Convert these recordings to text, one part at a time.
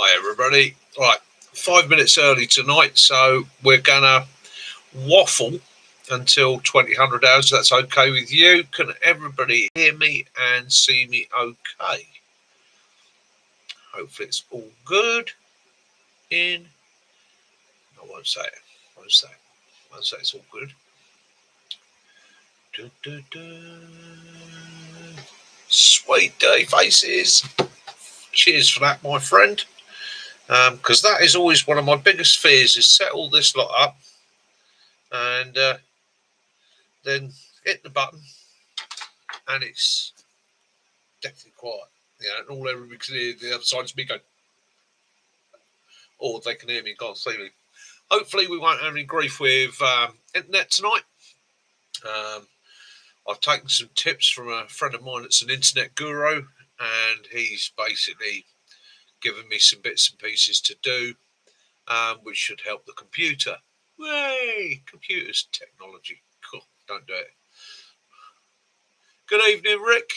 Hi everybody. Right, 5 minutes early tonight, so we're gonna waffle until 2000 hours. That's okay with you? Can everybody hear me and see me okay? Hopefully it's all good. I won't say it. Won't say it's all good. Sweet day faces. Cheers for that, my friend. Because that is always one of my biggest fears, is set all this lot up and then hit the button and it's definitely quiet. And all everybody can hear the other side of me going, or they can hear me and can't see me. Hopefully we won't have any grief with internet tonight. I've taken some tips from a friend of mine that's an internet guru, and he's basically given me some bits and pieces to do, which should help the computer. Yay! Computers, technology. Cool. Don't do it. Good evening, Rick.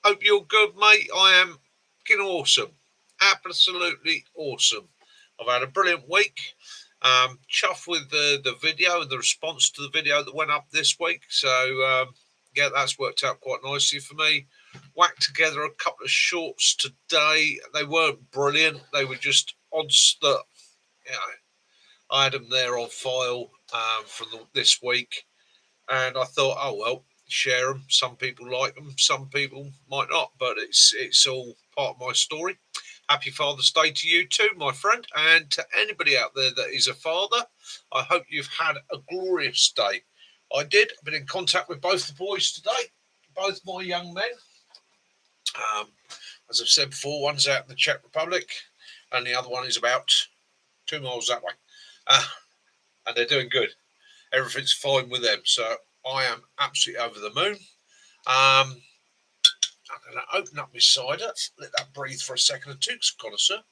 Hope you're good, mate. I am fucking awesome. Absolutely awesome. I've had a brilliant week. Chuffed with the video and the response to the video that went up this week. So, yeah, that's worked out quite nicely for me. Whacked together a couple of shorts today. They weren't brilliant. They were just odds that, I had them there on file from this week. And I thought, oh, well, share them. Some people like them. Some people might not. But it's all part of my story. Happy Father's Day to you too, my friend. And to anybody out there that is a father, I hope you've had a glorious day. I did. I've been in contact with both the boys today. Both my young men. As I've said before, one's out in the Czech Republic. And the other one is about 2 miles that way. And they're doing good. Everything's fine with them. So I am absolutely over the moon. I'm going to open up my cider, let that breathe for a second or two, connoisseur.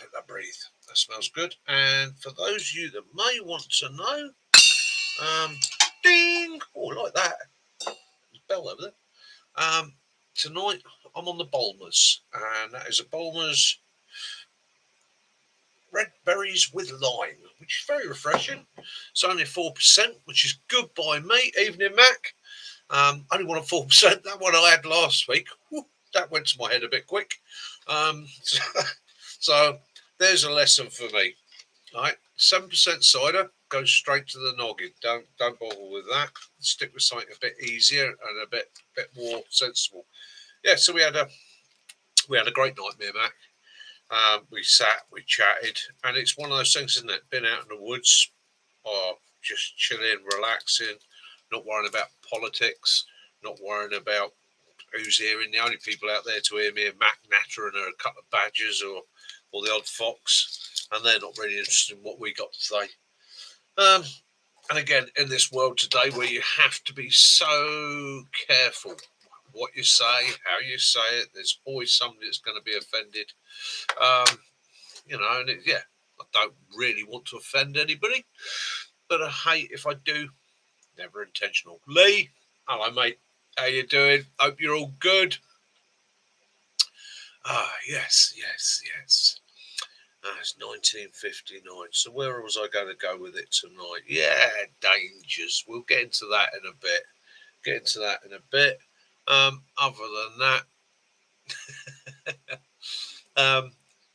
Let that breathe. That smells good. And for those of you that may want to know, ding! Oh, I like that. There's a bell over there. Tonight, I'm on the Bulmers, and that is a Bulmers red berries with lime, which is very refreshing. It's only 4%, which is good by me. Evening, Mac. Only one at 4%. That one I had last week. Whew, that went to my head a bit quick. So there's a lesson for me. All right, 7% cider goes straight to the noggin. Don't bother with that. Stick with something a bit easier and a bit more sensible. Yeah. So we had a great night, me and Mac. We sat, we chatted, and it's one of those things, isn't it? Been out in the woods, or just chilling, relaxing, not worrying about politics, not worrying about who's hearing. The only people out there to hear me are Mac Natter and a couple of badgers or the odd fox, and they're not really interested in what we got to say. And again, in this world today where you have to be so careful what you say, how you say it, there's always somebody that's going to be offended. And I don't really want to offend anybody, but I hate if I do. Never intentional. Lee, hello, mate. How you doing? Hope you're all good. Yes. It's 1959. So where was I going to go with it tonight? Yeah, dangers. We'll get into that in a bit.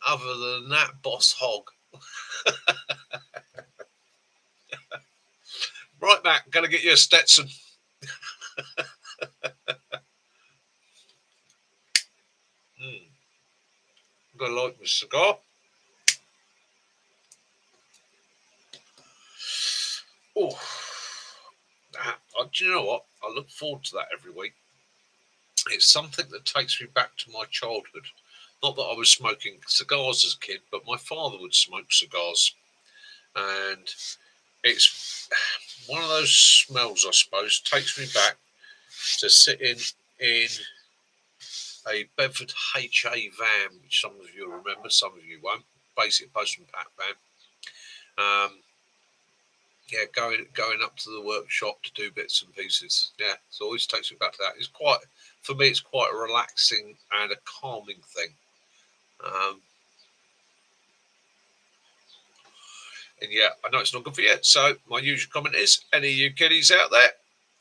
Other than that, boss hog. Right, Matt, going to get you a Stetson. I'm going to light my cigar. Oh, do you know what? I look forward to that every week. It's something that takes me back to my childhood. Not that I was smoking cigars as a kid, but my father would smoke cigars. And it's one of those smells, I suppose, takes me back to sitting in a Bedford HA van, which some of you remember, some of you won't. Basic postman pack van. Going up to the workshop to do bits and pieces. Yeah, it always takes me back to that. For me, it's quite a relaxing and a calming thing. And yeah, I know it's not good for you. So my usual comment is, any of you kiddies out there,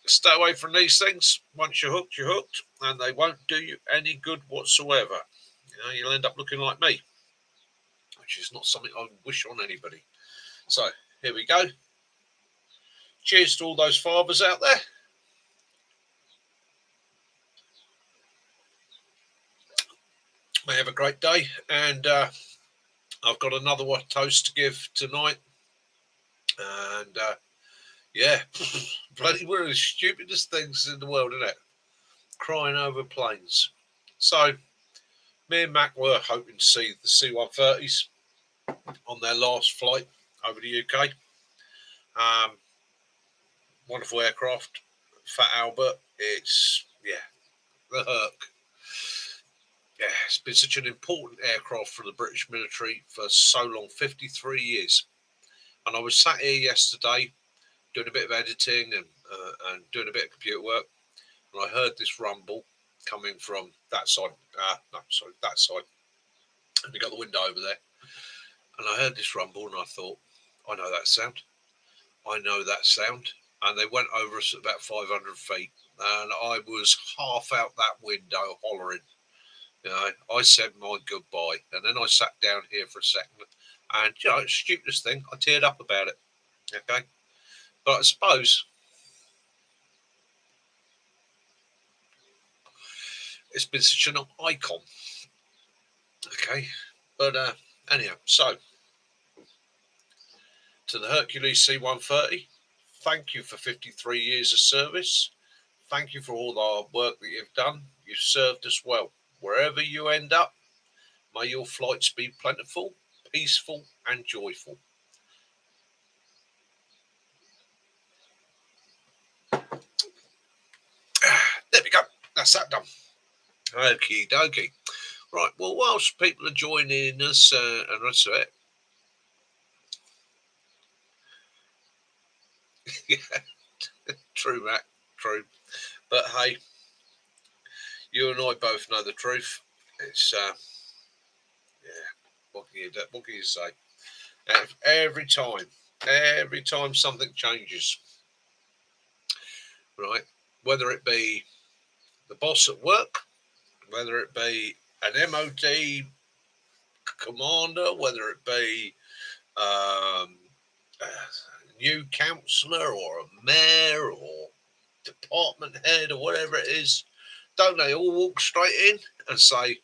stay away from these things. Once you're hooked, and they won't do you any good whatsoever. You'll end up looking like me, which is not something I wish on anybody. So here we go. Cheers to all those fathers out there. May have a great day, and I've got another toast to give tonight. And yeah, bloody one of the stupidest things in the world, isn't it? Crying over planes. So me and Mac were hoping to see the C-130s on their last flight over the UK. Wonderful aircraft, Fat Albert. It's the Herc. Yeah, it's been such an important aircraft for the British military for so long, 53 years. And I was sat here yesterday doing a bit of editing and doing a bit of computer work, and I heard this rumble coming from that side. That side. And you got the window over there. And I heard this rumble, and I thought, I know that sound. And they went over us at about 500 feet, and I was half out that window hollering. I said my goodbye, and then I sat down here for a second, and stupidest thing, I teared up about it. Okay, but I suppose it's been such an icon. Okay, but anyhow, so to the Hercules C-130, thank you for 53 years of service. Thank you for all the hard work that you've done. You've served us well. Wherever you end up, may your flights be plentiful, peaceful, and joyful. There we go. That's that done. Okie dokie. Right. Well, whilst people are joining us and the rest of it, yeah, true, Matt. True. But hey, you and I both know the truth. It's what can you say? Every time something changes, right? Whether it be the boss at work, whether it be an MOD commander, whether it be a new councillor or a mayor or department head or whatever it is, don't they all walk straight in and say,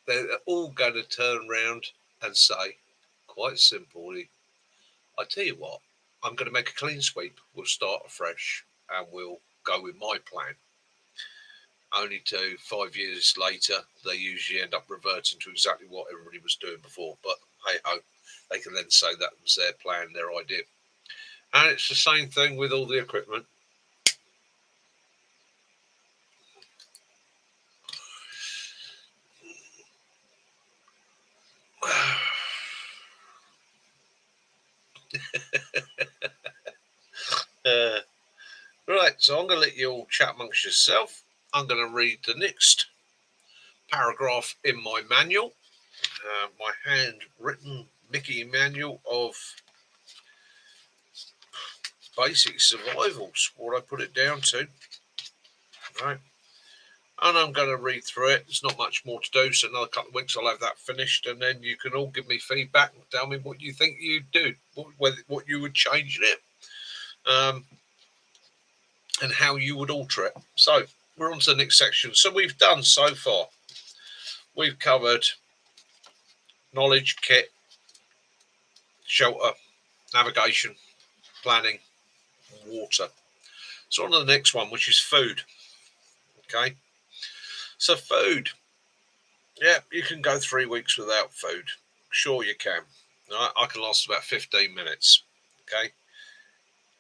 they're all going to turn around and say, quite simply, I tell you what, I'm going to make a clean sweep. We'll start afresh and we'll go with my plan. Only to 5 years later, they usually end up reverting to exactly what everybody was doing before. But hey ho, they can then say that was their plan, their idea. And it's the same thing with all the equipment. Right, so I'm going to let you all chat amongst yourself. I'm going to read the next paragraph in my manual, my handwritten Mickey manual of basic survivals, what I put it down to. Right. And I'm going to read through it. There's not much more to do, so another couple of weeks I'll have that finished, and then you can all give me feedback and tell me what you think you'd do, what you would change in it, and how you would alter it. So we're on to the next section. So we've done so far, we've covered knowledge, kit, shelter, navigation, planning, water. So on to the next one, which is food. Okay. So food. Yeah, you can go 3 weeks without food. Sure you can. I can last about 15 minutes. Okay.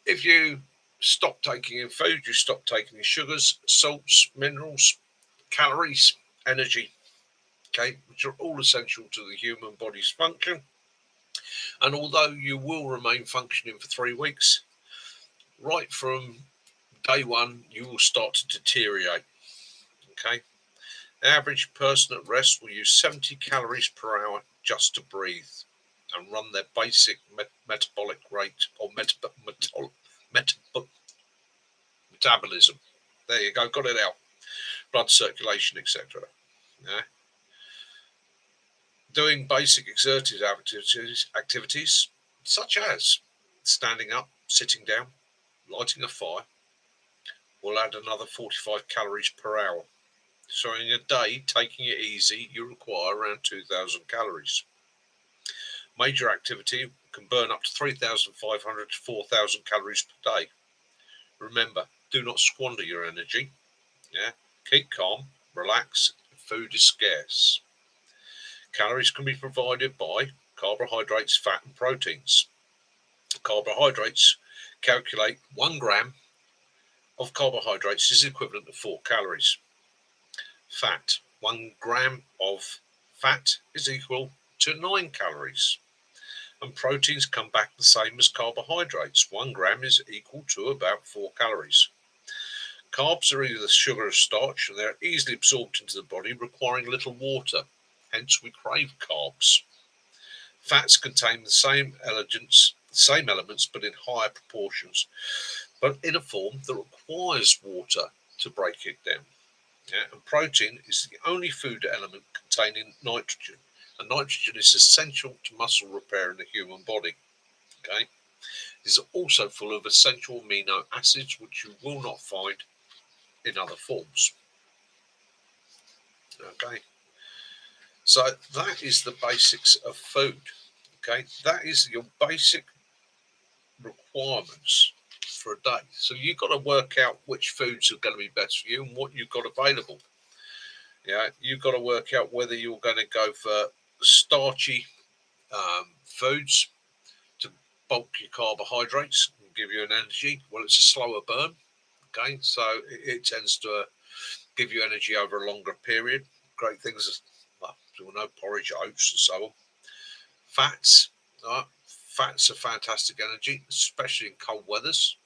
If you stop taking in food, you stop taking in sugars, salts, minerals, calories, energy. Okay, which are all essential to the human body's function. And although you will remain functioning for 3 weeks, right from day one, you will start to deteriorate. Okay. The average person at rest will use 70 calories per hour just to breathe and run their basic metabolic rate or metabolism. There you go, got it out. Blood circulation, etc. Yeah. Doing basic exertive activities such as standing up, sitting down, lighting a fire will add another 45 calories per hour. So in a day, taking it easy, you require around 2,000 calories. Major activity can burn up to 3,500 to 4,000 calories per day. Remember, do not squander your energy. Yeah, keep calm, relax. Food is scarce. Calories can be provided by carbohydrates, fat, and proteins. Carbohydrates calculate 1 gram of carbohydrates is equivalent to 4 calories. Fat, 1 gram of fat is equal to 9 calories. And proteins come back the same as carbohydrates. 1 gram is equal to about 4 calories. Carbs are either sugar or starch, and they're easily absorbed into the body, requiring little water. Hence, we crave carbs. Fats contain the same elements, but in higher proportions, but in a form that requires water to break it down. Yeah? And protein is the only food element containing nitrogen, and nitrogen is essential to muscle repair in the human body. Okay, it is also full of essential amino acids, which you will not find in other forms. Okay, so that is the basics of food. Okay, that is your basic requirements for a day. So you've got to work out which foods are going to be best for you and what you've got available. Yeah, you've got to work out whether you're going to go for starchy foods to bulk your carbohydrates and give you an energy. Well, it's a slower burn. Okay, so it tends to give you energy over a longer period. Great things, well, you know, porridge, oats, and so on. Fats, fats are fantastic energy, especially in cold weathers.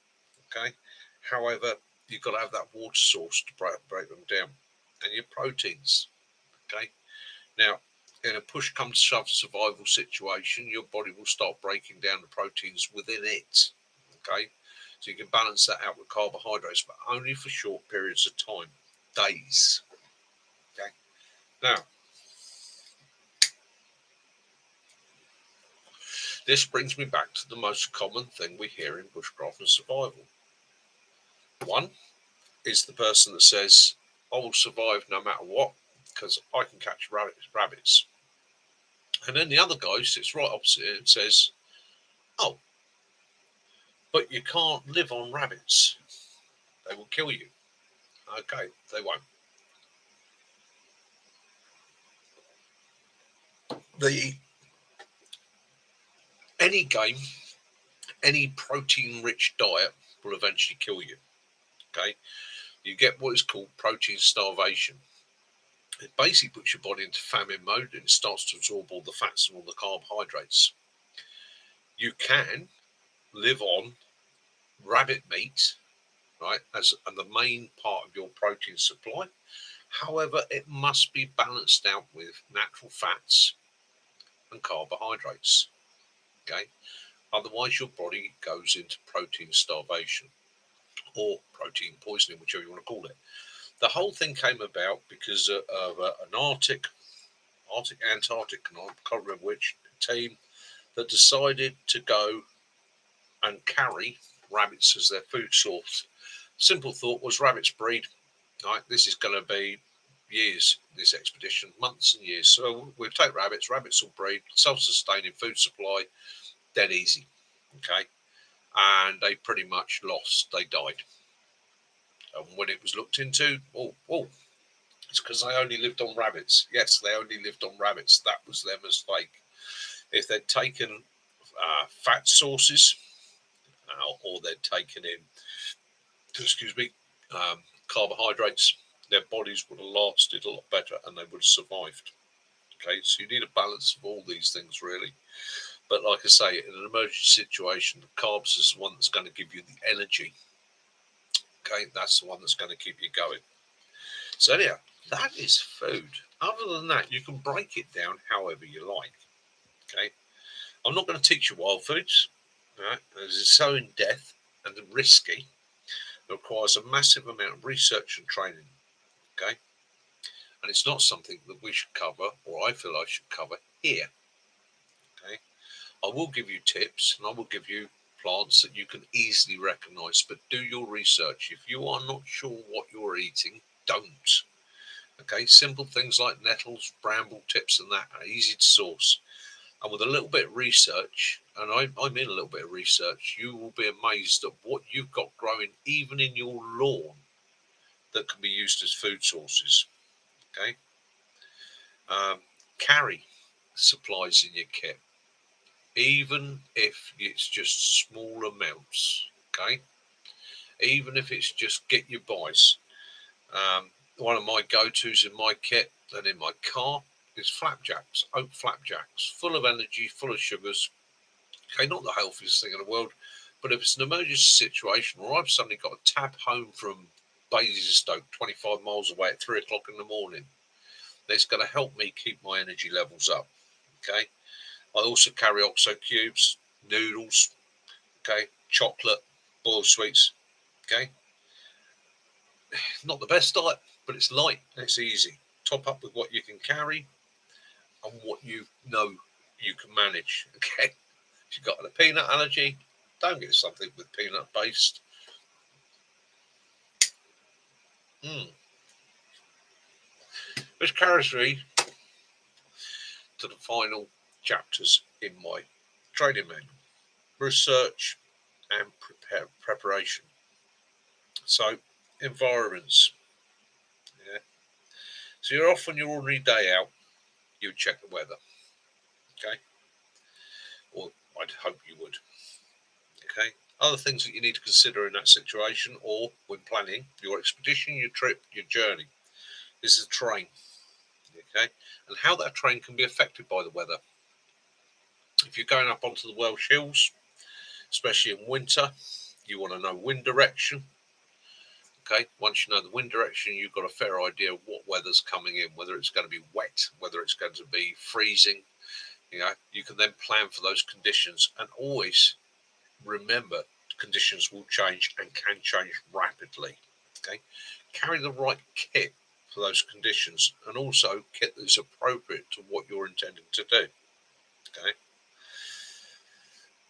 Okay, however, you've got to have that water source to break them down, and your proteins. Okay, now in a push come to shove survival situation, your body will start breaking down the proteins within it. Okay, so you can balance that out with carbohydrates, but only for short periods of time, days. Okay, now this brings me back to the most common thing we hear in bushcraft and survival. One is the person that says, I will survive no matter what because I can catch rabbits. And then the other guy sits right opposite it and says, oh, but you can't live on rabbits. They will kill you. Okay, they won't. Any game, any protein-rich diet will eventually kill you. Okay, you get what is called protein starvation. It basically puts your body into famine mode and it starts to absorb all the fats and all the carbohydrates. You can live on rabbit meat, right, as the main part of your protein supply. However, it must be balanced out with natural fats and carbohydrates. Okay, otherwise your body goes into protein starvation or protein poisoning, whichever you want to call it. The whole thing came about because of an Antarctic, I can't remember which team that decided to go and carry rabbits as their food source. Simple thought was rabbits breed. Right, this is going to be years, this expedition, months and years. So we'll take rabbits will breed, self-sustaining food supply, dead easy. Okay, and they pretty much lost. They died. And when it was looked into, it's because they only lived on rabbits. Yes, they only lived on rabbits. That was their mistake. If they'd taken fat sources or they'd taken in, carbohydrates, their bodies would have lasted a lot better and they would have survived. Okay, so you need a balance of all these things, really. But like I say, in an emergency situation, the carbs is the one that's going to give you the energy. Okay, that's the one that's going to keep you going. So anyhow, that is food. Other than that, you can break it down however you like. Okay, I'm not going to teach you wild foods, right? As it's so in depth and risky. It requires a massive amount of research and training. Okay, and it's not something that we should cover, or I feel I should cover here. Okay, I will give you tips and I will give you plants that you can easily recognise, but do your research. If you are not sure what you're eating, don't. Okay, simple things like nettles, bramble tips, and that are easy to source. And with a little bit of research, and I mean a little bit of research, you will be amazed at what you've got growing even in your lawn that can be used as food sources. Okay, um, carry supplies in your kit, even if it's just small amounts. Okay, even if it's just get your buys. One of my go-tos in my kit and in my car is flapjacks, oat flapjacks, full of energy, full of sugars. Okay, not the healthiest thing in the world, but if it's an emergency situation or I've suddenly got a tab home from Basingstoke, 25 miles away at 3 o'clock in the morning, that's going to help me keep my energy levels up. Okay, I also carry OXO cubes, noodles, okay, chocolate, boiled sweets. Okay, not the best diet, but it's light and it's easy. Top up with what you can carry and what you know you can manage. Okay, if you've got a peanut allergy, don't get something with peanut based. Which carries me to the final chapters in my training manual: research and preparation. So, environments. Yeah. So you're off on your ordinary day out. You would check the weather. Okay, or I'd hope you would. Okay. Other things that you need to consider in that situation or when planning your expedition, your trip, your journey is the terrain. Okay, and how that terrain can be affected by the weather. If you're going up onto the Welsh Hills, especially in winter, you want to know wind direction. Okay, once you know the wind direction, you've got a fair idea of what weather's coming in, whether it's going to be wet, whether it's going to be freezing. You can then plan for those conditions and always remember conditions will change and can change rapidly. Okay, carry the right kit for those conditions and also kit that's appropriate to what you're intending to do. Okay,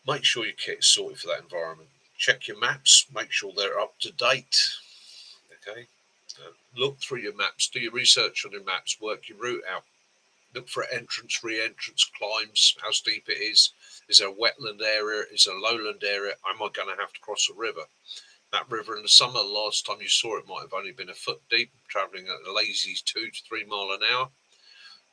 make sure your kit is sorted for that environment. Check your maps, make sure they're up to date. Okay, look through your maps, do your research on your maps, work your route out. Look for entrance, re-entrance, climbs, how steep it is. Is there a wetland area? Is there a lowland area? Am I going to have to cross a river? That river in the summer, the last time you saw it might have only been a foot deep, travelling at a lazy 2 to 3 mile an hour.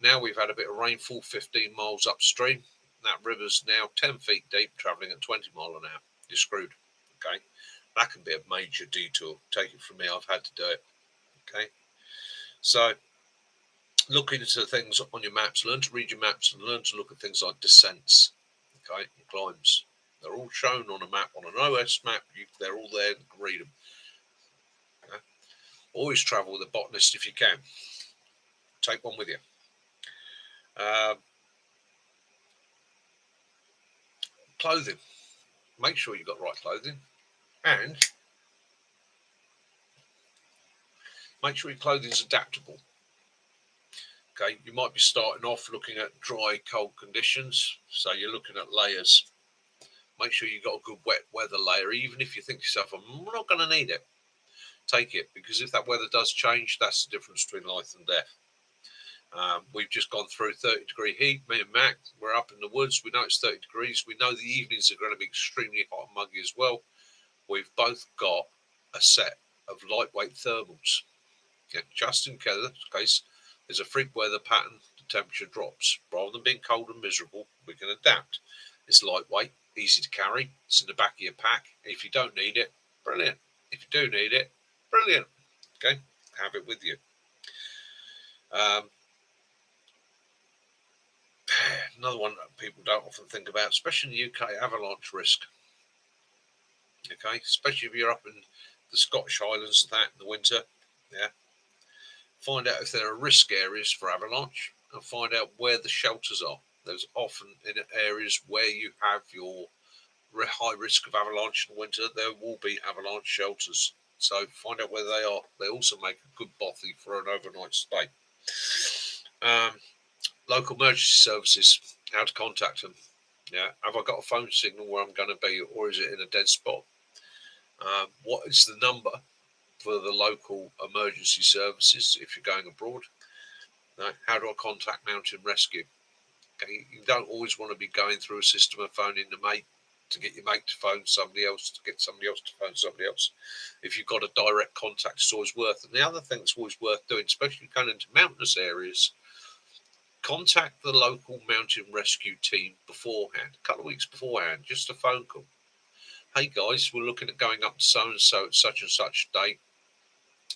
Now we've had a bit of rainfall 15 miles upstream. That river's now 10 feet deep, travelling at 20 mile an hour. You're screwed. Okay, that can be a major detour. Take it from me, I've had to do it. Okay, so look into things on your maps, learn to read your maps and learn to look at things like descents, okay, and climbs. They're all shown on a map, on an OS map. They're all there, you can read them. Okay? Always travel with a botanist if you can. Take one with you. Clothing. Make sure you've got the right clothing and make sure your clothing's adaptable. Okay, you might be starting off looking at dry, cold conditions, so you're looking at layers. Make sure you've got a good wet weather layer, even if you think to yourself, I'm not going to need it. Take it, because if that weather does change, that's the difference between life and death. We've just gone through 30-degree heat. Me and Mac, we're up in the woods. We know it's 30 degrees. We know the evenings are going to be extremely hot and muggy as well. We've both got a set of lightweight thermals. Yeah, just in case there's a freak weather pattern, the temperature drops. Rather than being cold and miserable, we can adapt. It's lightweight, easy to carry. It's in the back of your pack. If you don't need it, brilliant. If you do need it, brilliant. Okay, have it with you. Another one that people don't often think about, especially in the UK, avalanche risk. Okay, especially if you're up in the Scottish Highlands and that in the winter. Yeah, find out if there are risk areas for avalanche, and find out where the shelters are. There's often in areas where you have your high risk of avalanche in winter, there will be avalanche shelters. So find out where they are. They also make a good bothy for an overnight stay. Local emergency services, how to contact them. Yeah, have I got a phone signal where I'm going to be, or is it in a dead spot? What is the number for the local emergency services if you're going abroad? How do I contact mountain rescue? Okay, you don't always want to be going through a system of phoning the mate to get your mate to phone somebody else, to get somebody else to phone somebody else. If you've got a direct contact, it's always worth it. And the other thing that's always worth doing, especially going into mountainous areas, contact the local mountain rescue team beforehand, a couple of weeks beforehand, just a phone call. Hey guys, we're looking at going up to so and so at such and such date.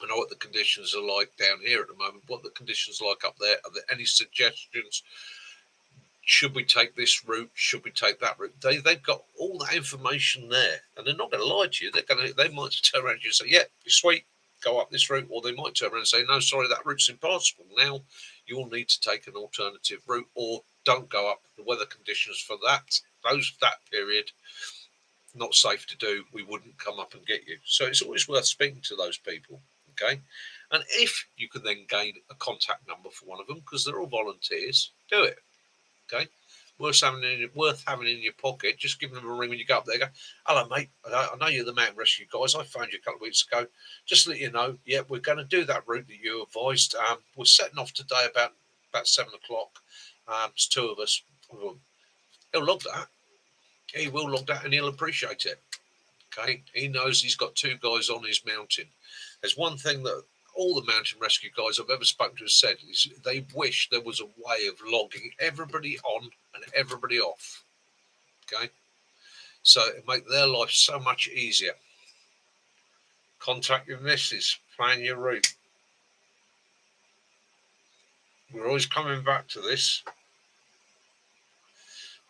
I know what the conditions are like down here at the moment. What the conditions are like up there? Are there any suggestions? Should we take this route? Should we take that route? They've got all that information there, and they're not going to lie to you. They might turn around to you and say, "Yeah, it's sweet, go up this route," or they might turn around and say, "No, sorry, that route's impossible. Now you'll need to take an alternative route, or don't go up. The weather conditions for that period not safe to do. We wouldn't come up and get you." So it's always worth speaking to those people. Okay, and if you can then gain a contact number for one of them, because they're all volunteers, do it. Okay, worth having in your pocket. Just give them a ring when you go up there. Go, hello, mate. I know you're the mountain rescue guys. I phoned you a couple of weeks ago. Just to let you know, yeah, we're going to do that route that you advised. We're setting off today about 7:00. It's two of us. He'll log that. He will log that, and he'll appreciate it. Okay, he knows he's got two guys on his mountain. There's one thing that all the mountain rescue guys I've ever spoken to have said is they wish there was a way of logging everybody on and everybody off. Okay, so it make their life so much easier. Contact your missus, plan your route. We're always coming back to this.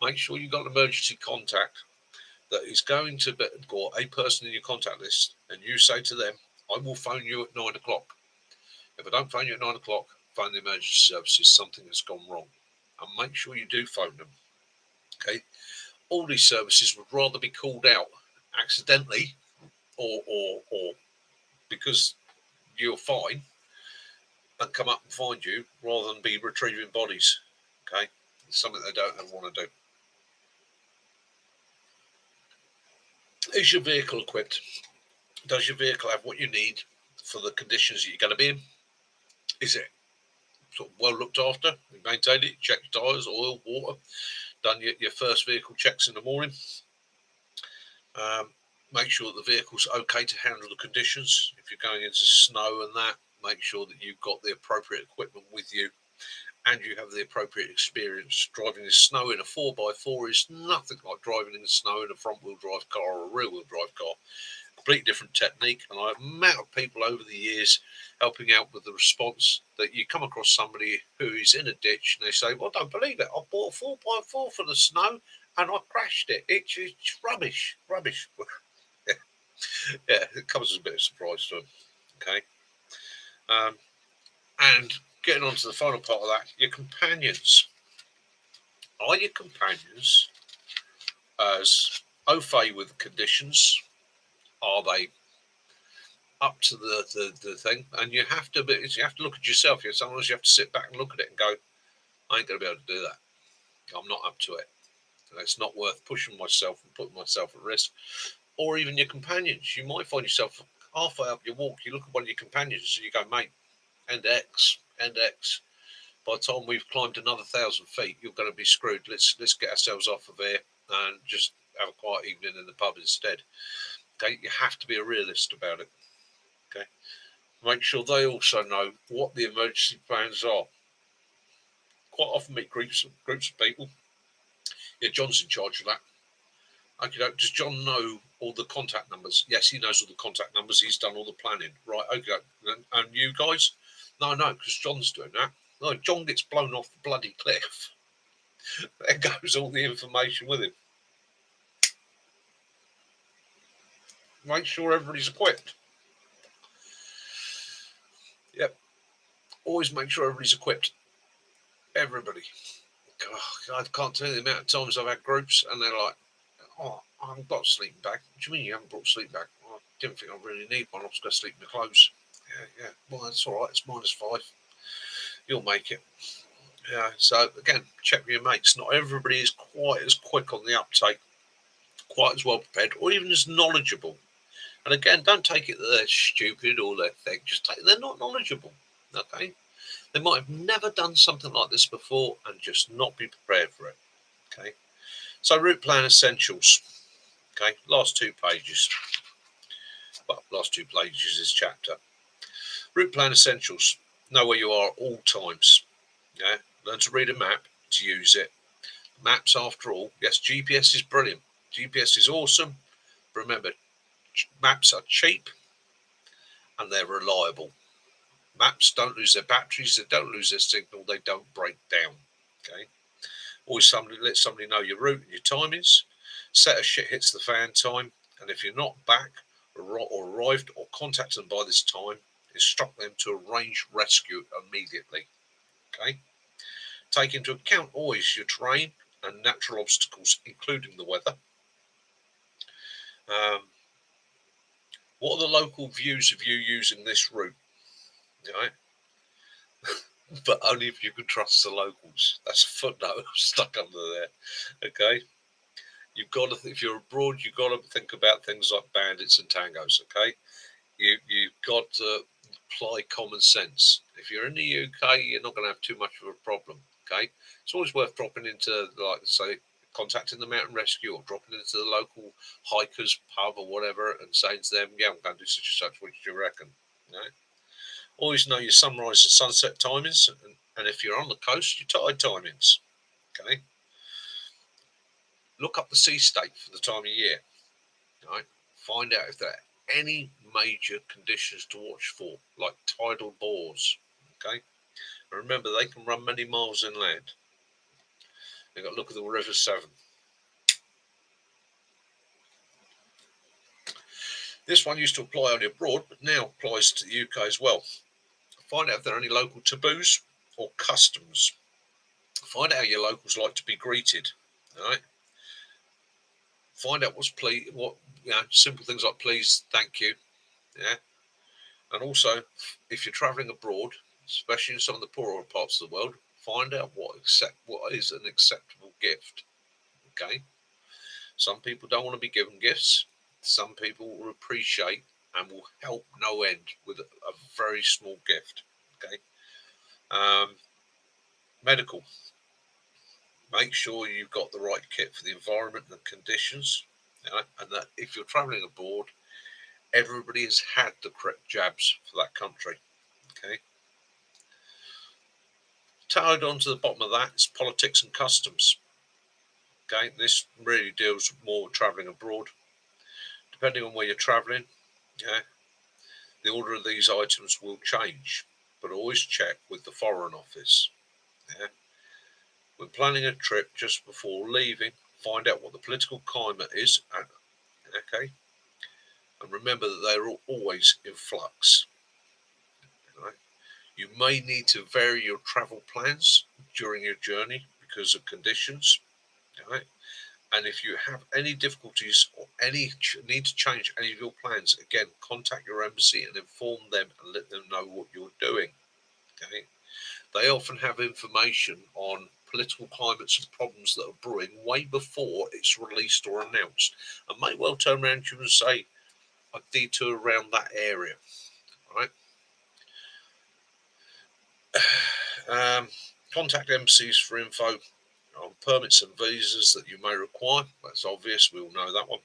Make sure you've got an emergency contact that is going to be, or a person in your contact list, and you say to them, I will phone you at 9:00. If I don't phone you at 9:00, phone the emergency services. Something has gone wrong. And make sure you do phone them. Okay. All these services would rather be called out accidentally or because you're fine and come up and find you rather than be retrieving bodies. Okay. It's something they don't ever want to do. Is your vehicle equipped? Does your vehicle have what you need for the conditions that you're going to be in? Is it sort of well looked after? You maintained it, checked tyres, oil, water, done your first vehicle checks in the morning. Make sure that the vehicle's okay to handle the conditions. If you're going into snow and that, make sure that you've got the appropriate equipment with you and you have the appropriate experience. Driving in snow in a 4x4 is nothing like driving in the snow in a front-wheel drive car or a rear-wheel drive car. Completely different technique, and I've met people over the years helping out with the response that you come across somebody who is in a ditch and they say, well, I don't believe it, I bought a 4x4 for the snow and I crashed it. It's rubbish. Yeah, it comes as a bit of a surprise to them. Okay. And getting on to the final part of that, your companions. Are your companions as au fait with conditions? Are they up to the thing? And you have to look at yourself. Sometimes you have to sit back and look at it and go, I ain't going to be able to do that. I'm not up to it. It's not worth pushing myself and putting myself at risk. Or even your companions. You might find yourself halfway up your walk. You look at one of your companions and you go, mate, end X. By the time we've climbed another 1,000 feet, you're going to be screwed. Let's get ourselves off of here and just have a quiet evening in the pub instead. Okay, you have to be a realist about it. Okay, make sure they also know what the emergency plans are. Quite often meet groups of people. Yeah, John's in charge of that. Okay, does John know all the contact numbers? Yes, he knows all the contact numbers. He's done all the planning. Right, okay. And you guys? No, because John's doing that. No, John gets blown off the bloody cliff. There goes all the information with him. Make sure everybody's equipped. Yep. always make sure everybody's equipped. Everybody. God, I can't tell you the amount of times I've had groups and they're like, "Oh, I haven't got a sleeping bag." What do you mean you haven't brought a sleeping bag? Well, I didn't think I really need one. I was going to sleep in my clothes. Yeah. Well, that's all right. It's -5. You'll make it. Yeah. So again, check with your mates. Not everybody is quite as quick on the uptake, quite as well prepared, or even as knowledgeable. And again, don't take it that they're stupid or they're thick. Just take they're not knowledgeable. Okay. They might have never done something like this before and just not be prepared for it. Okay. So route plan essentials. Okay. Last two pages. Well, last two pages is chapter. Route plan essentials. Know where you are at all times. Yeah. Learn to read a map, to use it. Maps, after all, yes, GPS is brilliant. GPS is awesome. But remember, maps are cheap and they're reliable. Maps don't lose their batteries, they don't lose their signal, they don't break down. Okay. Always let somebody know your route and your timings. Set as shit hits the fan time. And if you're not back or arrived or contacted them by this time, instruct them to arrange rescue immediately. Okay. Take into account always your terrain and natural obstacles, including the weather. What are the local views of you using this route? Right? But only if you can trust the locals. That's a footnote stuck under there. Okay. You've got to, if you're abroad, you've got to think about things like bandits and tangos. Okay. You've got to apply common sense. If you're in the UK, you're not going to have too much of a problem. Okay. It's always worth dropping into, like, say, contacting the mountain rescue or dropping into the local hikers pub or whatever and saying to them, yeah, I'm going to do such and such. What do you reckon? Right? Always know your sunrise and sunset timings, and if you're on the coast, your tide timings. Okay. Look up the sea state for the time of year. Right. Find out if there are any major conditions to watch for, like tidal bores. Okay. And remember, they can run many miles inland. You've got to look at the River Severn. This one used to apply only abroad, but now applies to the UK as well. Find out if there are any local taboos or customs. Find out how your locals like to be greeted. All right. Find out simple things like please, thank you. Yeah. And also, if you're traveling abroad, especially in some of the poorer parts of the world, find out what is an acceptable gift. Okay. Some people don't want to be given gifts. Some people will appreciate and will help no end with a very small gift. Okay. Medical. Make sure you've got the right kit for the environment and the conditions. And that if you're traveling abroad, everybody has had the correct jabs for that country. Okay. Tied on to the bottom of that is politics and customs. Okay. This really deals more with traveling abroad. Depending on where you're traveling, okay, the order of these items will change, but always check with the Foreign Office. Yeah. When planning a trip just before leaving, find out what the political climate is. Okay. And remember that they're always in flux. Right? You may need to vary your travel plans during your journey because of conditions. Right? And if you have any difficulties or need to change any of your plans, again, contact your embassy and inform them and let them know what you're doing. Okay? They often have information on political climates and problems that are brewing way before it's released or announced, and may well turn around to you and say, I detour around that area. Right? Contact embassies for info on permits and visas that you may require. That's obvious. We all know that one.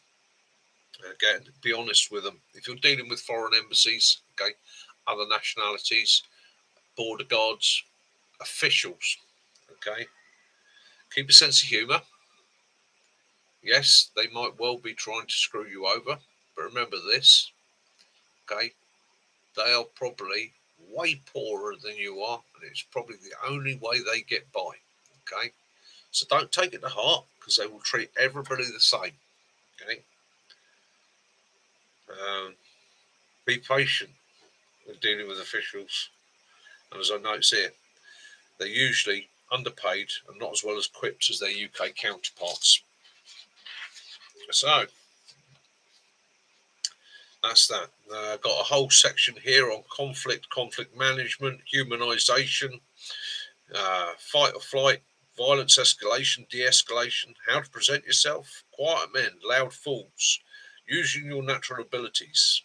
Again, be honest with them. If you're dealing with foreign embassies, okay, other nationalities, border guards, officials, okay, keep a sense of humour. Yes, they might well be trying to screw you over, but remember this, okay, they are probably way poorer than you are, and it's probably the only way they get by, okay? So don't take it to heart because they will treat everybody the same, okay? Be patient when dealing with officials. And as I notice here, they're usually underpaid and not as well equipped as their UK counterparts. So that's that. Got a whole section here on conflict management, humanisation, fight or flight, violence escalation, de-escalation, how to present yourself, quiet men, loud fools, using your natural abilities,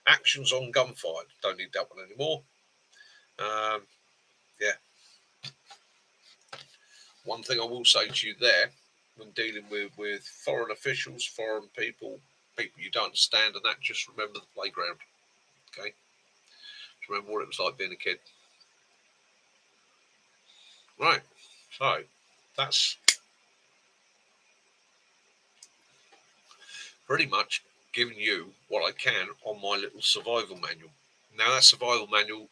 actions on gunfight. Don't need that one anymore. Yeah. One thing I will say to you there, when dealing with foreign officials, foreign people you don't understand, and that, just remember the playground. Okay? Just remember what it was like being a kid. Right. So that's pretty much giving you what I can on my little survival manual. Now, that survival manual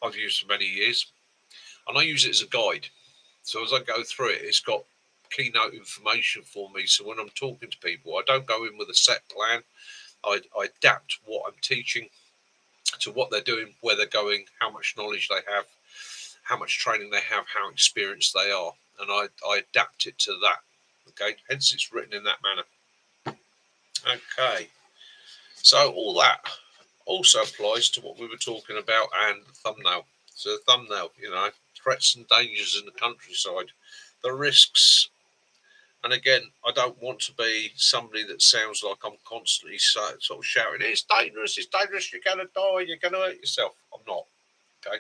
I've used for many years, and I use it as a guide. So as I go through it, it's got keynote information for me. So when I'm talking to people, I don't go in with a set plan. I adapt what I'm teaching to what they're doing, where they're going, how much knowledge they have, how much training they have, how experienced they are, and I adapt it to that. Okay, hence it's written in that manner. Okay, so all that also applies to what we were talking about and the thumbnail. So the thumbnail, threats and dangers in the countryside, the risks. And again, I don't want to be somebody that sounds like I'm constantly sort of shouting, it's dangerous, you're going to die, you're going to hurt yourself. I'm not. Okay.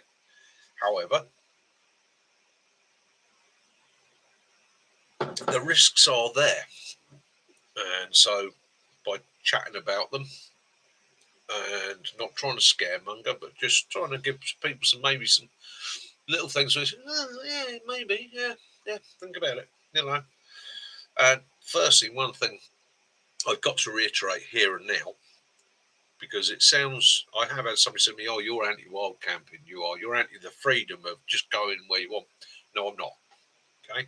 However, the risks are there. And so by chatting about them and not trying to scaremonger, but just trying to give people some little things where yeah, maybe, yeah, think about it, And firstly, one thing I've got to reiterate here and now, because it sounds, I have had somebody say to me, oh, you're anti-wild camping, you're anti the freedom of just going where you want. No, I'm not. Okay.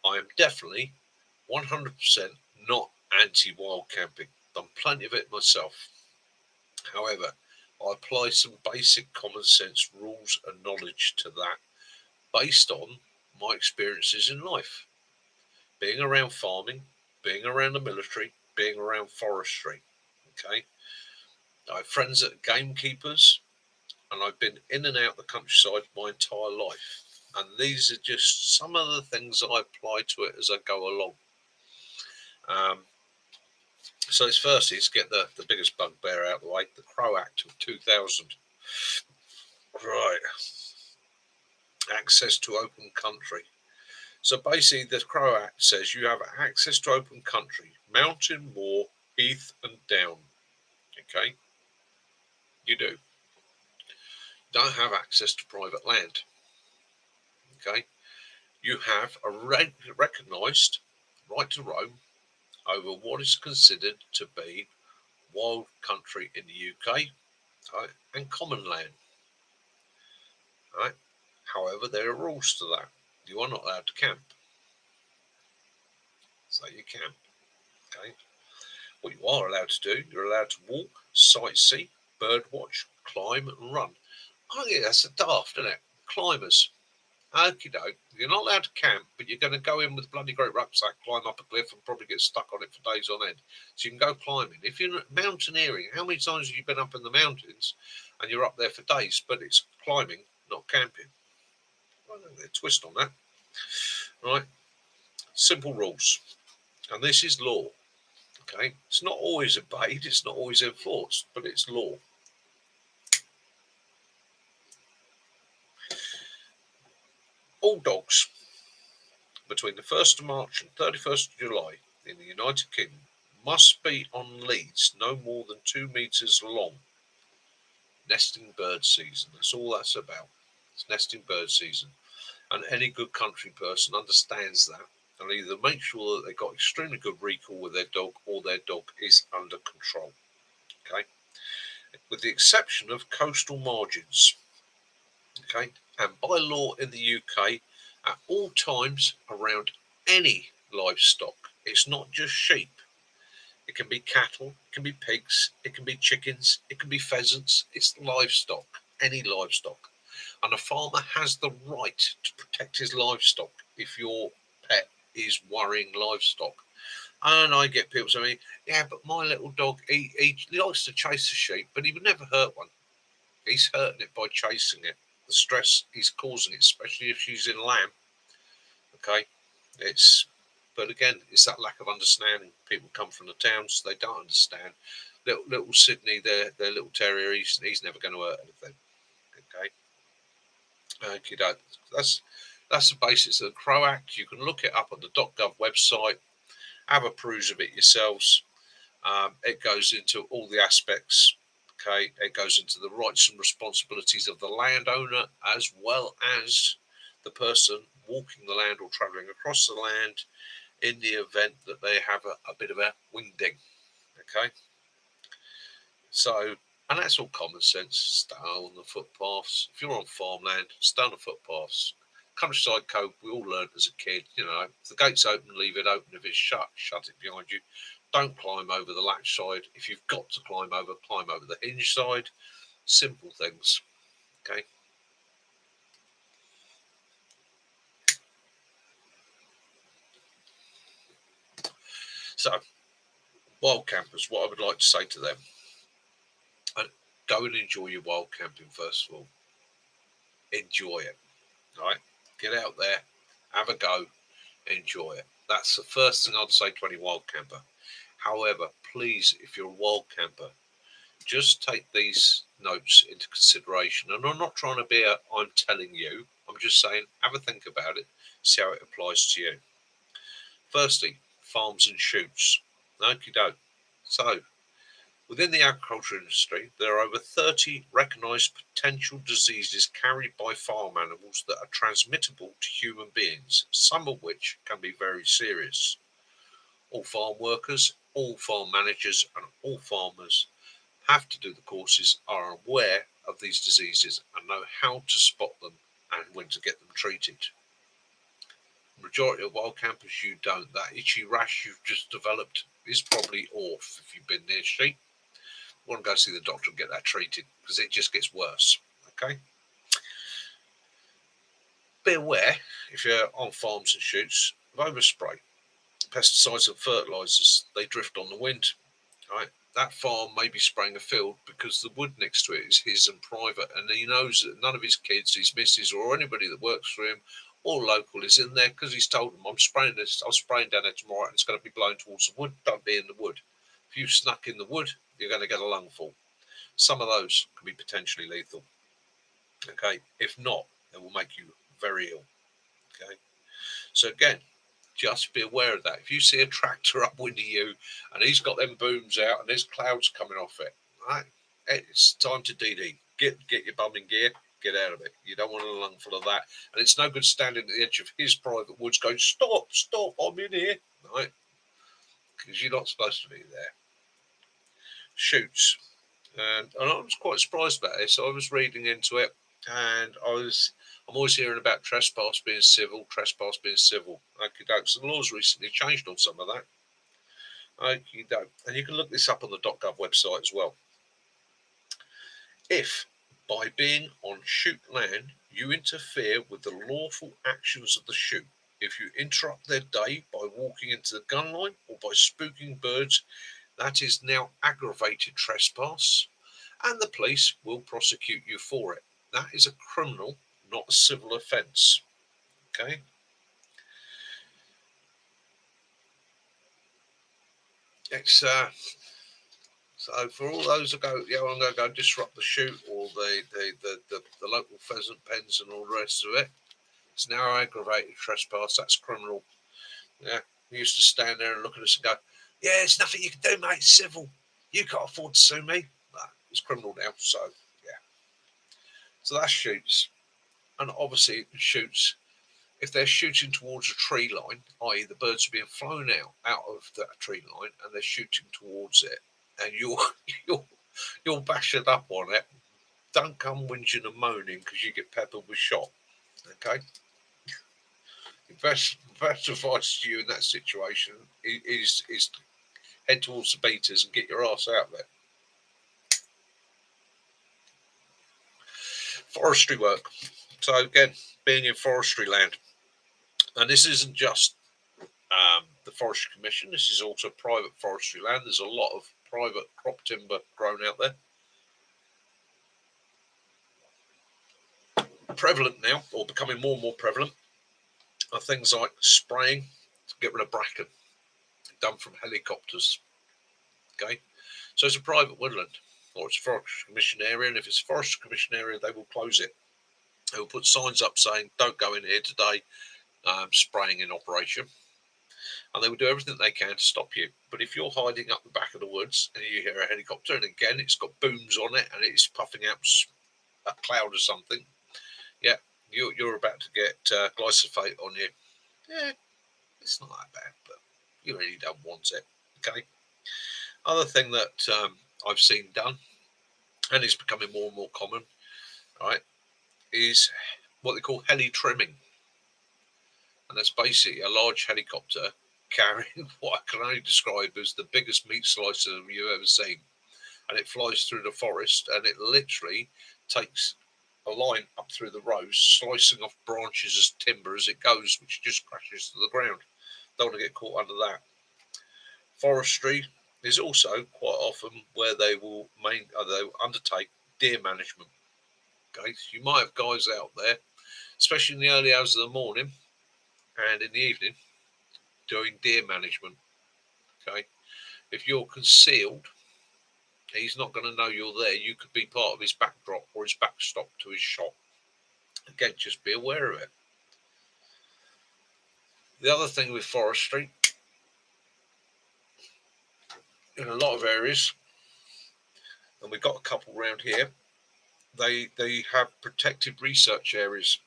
I am definitely 100% not anti-wild camping. Done plenty of it myself. However, I apply some basic common sense rules and knowledge to that based on my experiences in life. Being around farming, being around the military, being around forestry. Okay. I have friends that are gamekeepers, and I've been in and out the countryside my entire life. And these are just some of the things I apply to it as I go along. So it's firstly, let's get the biggest bugbear out of the way, the Crow Act of 2000. Right. Access to open country. So basically, the Crow Act says you have access to open country, mountain, moor, heath, and down. Okay? You do. Don't have access to private land. Okay? You have a recognised right to roam over what is considered to be wild country in the UK, right, and common land. Right? However, there are rules to that. You are not allowed to camp. So you camp. Okay. What you are allowed to do, you're allowed to walk, sightsee, birdwatch, climb, and run. Oh yeah, that's a daft, isn't it? Climbers. Okie doke. You're not allowed to camp, but you're going to go in with a bloody great rucksack, climb up a cliff, and probably get stuck on it for days on end. So you can go climbing. If you're mountaineering, how many times have you been up in the mountains and you're up there for days, but it's climbing, not camping? Well, there's a twist on that. Right? Simple rules. And this is law. Okay? It's not always obeyed, it's not always enforced, but it's law. All dogs between the 1st of March and 31st of July in the United Kingdom must be on leads no more than 2 metres long. Nesting bird season. That's all that's about. It's nesting bird season. And any good country person understands that and either make sure that they've got extremely good recall with their dog or their dog is under control. Okay? With the exception of coastal margins. Okay? And by law in the UK, at all times around any livestock, it's not just sheep. It can be cattle, it can be pigs, it can be chickens, it can be pheasants. It's livestock, any livestock. And a farmer has the right to protect his livestock if your pet is worrying livestock. And I get people saying, yeah, but my little dog, he likes to chase a sheep, but he would never hurt one. He's hurting it by chasing it. The stress he's causing it, especially if she's in lamb. Okay, but again, it's that lack of understanding. People come from the towns, they don't understand. Little Sydney, their little terrier, he's never going to hurt anything. Okay, that's the basis of the Crow Act. You can look it up on the .gov website, have a peruse of it yourselves. It goes into all the aspects. Okay, it goes into the rights and responsibilities of the landowner as well as the person walking the land or travelling across the land in the event that they have a bit of a wingding. Okay, so, and that's all common sense. Stay on the footpaths. If you're on farmland, stay on the footpaths. Countryside code, we all learned as a kid, if the gate's open, leave it open. If it's shut, shut it behind you. Don't climb over the latch side. If you've got to climb over the hinge side. Simple things. Okay. So, wild campers, what I would like to say to them, go and enjoy your wild camping first of all. Enjoy it. Right? Get out there, have a go, enjoy it. That's the first thing I'd say to any wild camper. However, please, if you're a wild camper, just take these notes into consideration. And I'm not trying to be I'm telling you. I'm just saying, have a think about it, see how it applies to you. Firstly, farms and shoots. Okie doke. So, within the agriculture industry, there are over 30 recognised potential diseases carried by farm animals that are transmittable to human beings, some of which can be very serious. All farm workers, all farm managers, and all farmers have to do the courses, are aware of these diseases, and know how to spot them and when to get them treated. The majority of wild campers, you don't. That itchy rash you've just developed is probably off if you've been near sheep. You want to go see the doctor and get that treated because it just gets worse. Okay. Be aware if you're on farms and shoots of overspray. Pesticides and fertilizers, they drift on the wind. Right? That farm may be spraying a field because the wood next to it is his and private, and he knows that none of his kids, his missus, or anybody that works for him or local is in there because he's told them, I'm spraying down there tomorrow and it's going to be blown towards the wood. Don't be in the wood. If you snuck in the wood, you're going to get a lungful. Some of those can be potentially lethal. Okay, if not, it will make you very ill. Okay, so again, just be aware of that. If you see a tractor upwind of you and he's got them booms out and there's clouds coming off it, right, it's time to DD. Get your bum in gear, get out of it. You don't want a lungful of that. And it's no good standing at the edge of his private woods going, stop, I'm in here, right? Because you're not supposed to be there. Shoots. And I was quite surprised about this. I was reading into it and I'm always hearing about trespass being civil. Okay, so the law's recently changed on some of that. Okay, and you can look this up on the .gov website as well. If, by being on shoot land, you interfere with the lawful actions of the shoot, if you interrupt their day by walking into the gun line or by spooking birds, that is now aggravated trespass, and the police will prosecute you for it. That is a criminal, not a civil offence. Okay. It's so for all those that go, yeah, I'm going to go disrupt the shoot or the local pheasant pens and all the rest of it. It's now aggravated trespass. That's criminal. Yeah, we used to stand there and look at us and go, yeah, there's nothing you can do, mate. It's civil. You can't afford to sue me. No, it's criminal now. So yeah. So that's shoots, and obviously it shoots. If they're shooting towards a tree line, i.e. the birds are being flown out of that tree line and they're shooting towards it, and you're bashing up on it, don't come whinging and moaning because you get peppered with shot. Okay? The best advice to you in that situation is head towards the beaters and get your ass out there. Forestry work. So again, being in forestry land, and this isn't just the Forestry Commission. This is also private forestry land. There's a lot of private crop timber grown out there. Prevalent now, or becoming more and more prevalent, are things like spraying to get rid of bracken, done from helicopters. Okay, so it's a private woodland, or it's a Forestry Commission area, and if it's a Forestry Commission area, they will close it. They will put signs up saying, "Don't go in here today. Spraying in operation." And they will do everything they can to stop you. But if you're hiding up the back of the woods and you hear a helicopter, and again it's got booms on it and it's puffing out a cloud or something, yeah, you're about to get glyphosate on you. Yeah, it's not that bad, but you really don't want it. Okay. Other thing that I've seen done, and it's becoming more and more common, right, is what they call heli trimming. And that's basically a large helicopter carrying what I can only describe as the biggest meat slicer you've ever seen. And it flies through the forest, and it literally takes a line up through the rows, slicing off branches as timber as it goes, which just crashes to the ground. Don't want to get caught under that. Forestry is also quite often where they will undertake deer management. Okay, so you might have guys out there, especially in the early hours of the morning and in the evening, doing deer management. Okay, if you're concealed, he's not going to know you're there. You could be part of his backdrop or his backstop to his shot. Again, just be aware of it. The other thing with forestry, in a lot of areas, and we've got a couple around here, they have protected research areas,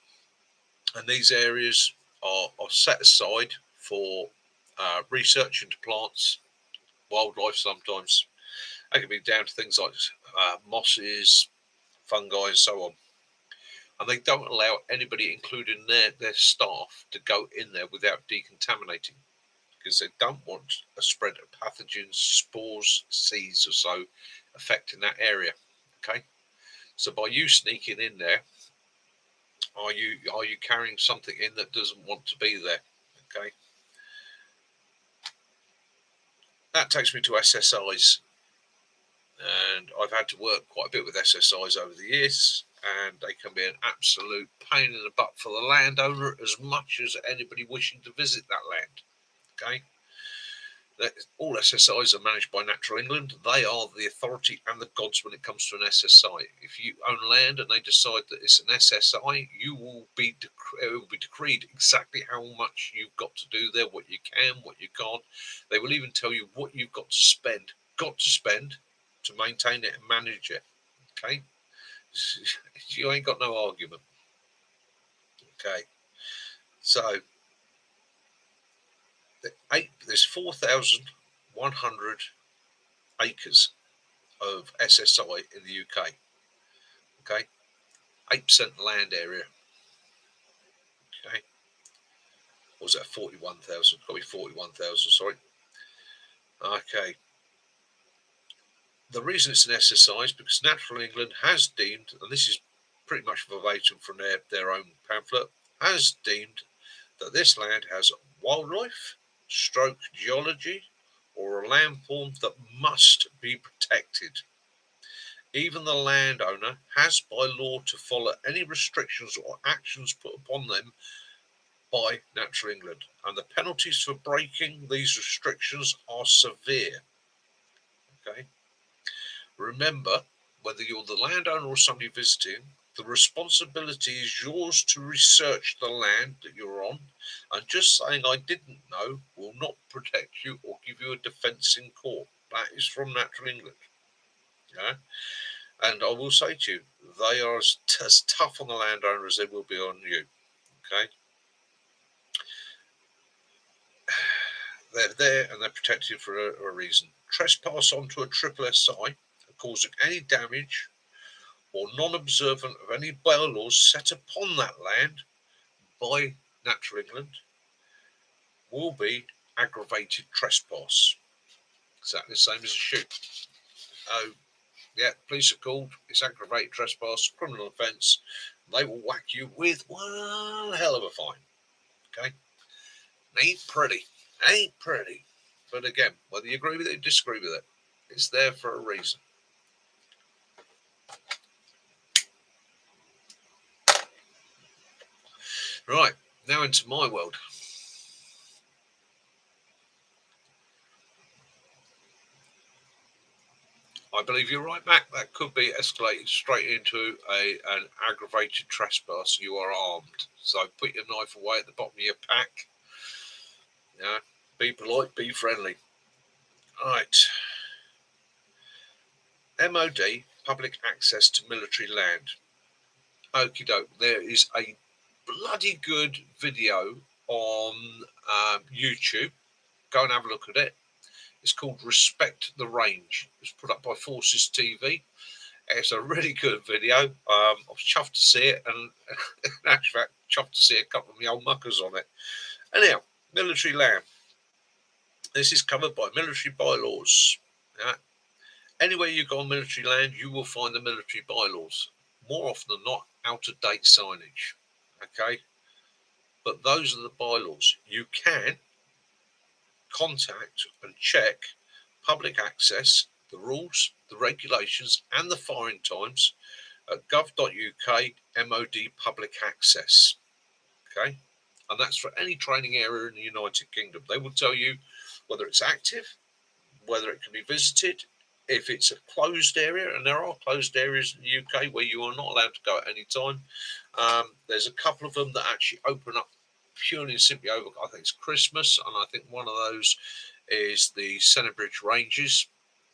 and these areas are set aside for research into plants, wildlife sometimes. They can be down to things like mosses, fungi, and so on. And they don't allow anybody, including their staff, to go in there without decontaminating, because they don't want a spread of pathogens, spores, seeds or so affecting that area. Okay, so by you sneaking in there, are you carrying something in that doesn't want to be there? Okay, that takes me to SSIs, and I've had to work quite a bit with SSIs over the years, and they can be an absolute pain in the butt for the landowner as much as anybody wishing to visit that land. Okay, all SSIs are managed by Natural England. They are the authority and the gods when it comes to an SSI. If you own land and they decide that it's an SSI, it will be decreed exactly how much you've got to do there, what you can, what you can't. They will even tell you what you've got to spend to maintain it and manage it. Okay, you ain't got no argument. Okay, so there's 4,100 acres of SSI in the UK. Okay, 8% land area. Okay, or was that 41,000? Got to be 41,000. Sorry. Okay. The reason it's an SSI is because Natural England has deemed, and this is pretty much verbatim from their own pamphlet, has deemed that this land has wildlife, stroke geology, or a land form that must be protected. Even the landowner has by law to follow any restrictions or actions put upon them by Natural England, and the penalties for breaking these restrictions are severe. Okay. Remember, whether you're the landowner or somebody visiting, the responsibility is yours to research the land that you're on, and just saying I didn't know will not protect you or give you a defence in court. That is from Natural England. Yeah. And I will say to you, they are as tough on the landowner as they will be on you. Okay. They're there and they're protected for a reason. Trespass onto a triple SI, causing any damage or non-observant of any bylaws set upon that land by Natural England will be aggravated trespass. Exactly the same as a shoot. Oh, Yeah, police are called. It's aggravated trespass, criminal offence. They will whack you with one hell of a fine. Okay? Ain't pretty. Ain't pretty. But again, whether you agree with it or disagree with it, it's there for a reason. Right, now into my world. I believe you're right, Mac. That could be escalated straight into an aggravated trespass. You are armed. So put your knife away at the bottom of your pack. Yeah, be polite, be friendly. Right. MOD, public access to military land. Okie doke. There is a bloody good video on YouTube. Go and have a look at it. It's called Respect the Range. It's put up by Forces TV. It's a really good video. I was chuffed to see it, and in actual fact, chuffed to see a couple of my old muckers on it. Anyhow, military land. This is covered by military bylaws. Yeah. Anywhere you go on military land, you will find the military bylaws. More often than not, out of date signage. Okay, but those are the bylaws. You can contact and check public access, the rules, the regulations, and the firing times at gov.uk MOD public access. Okay, and that's for any training area in the United Kingdom. They will tell you whether it's active, whether it can be visited, if it's a closed area, and there are closed areas in the UK where you are not allowed to go at any time. There's a couple of them that actually open up purely and simply over, I think it's Christmas, and I think one of those is the Bridge Ranges.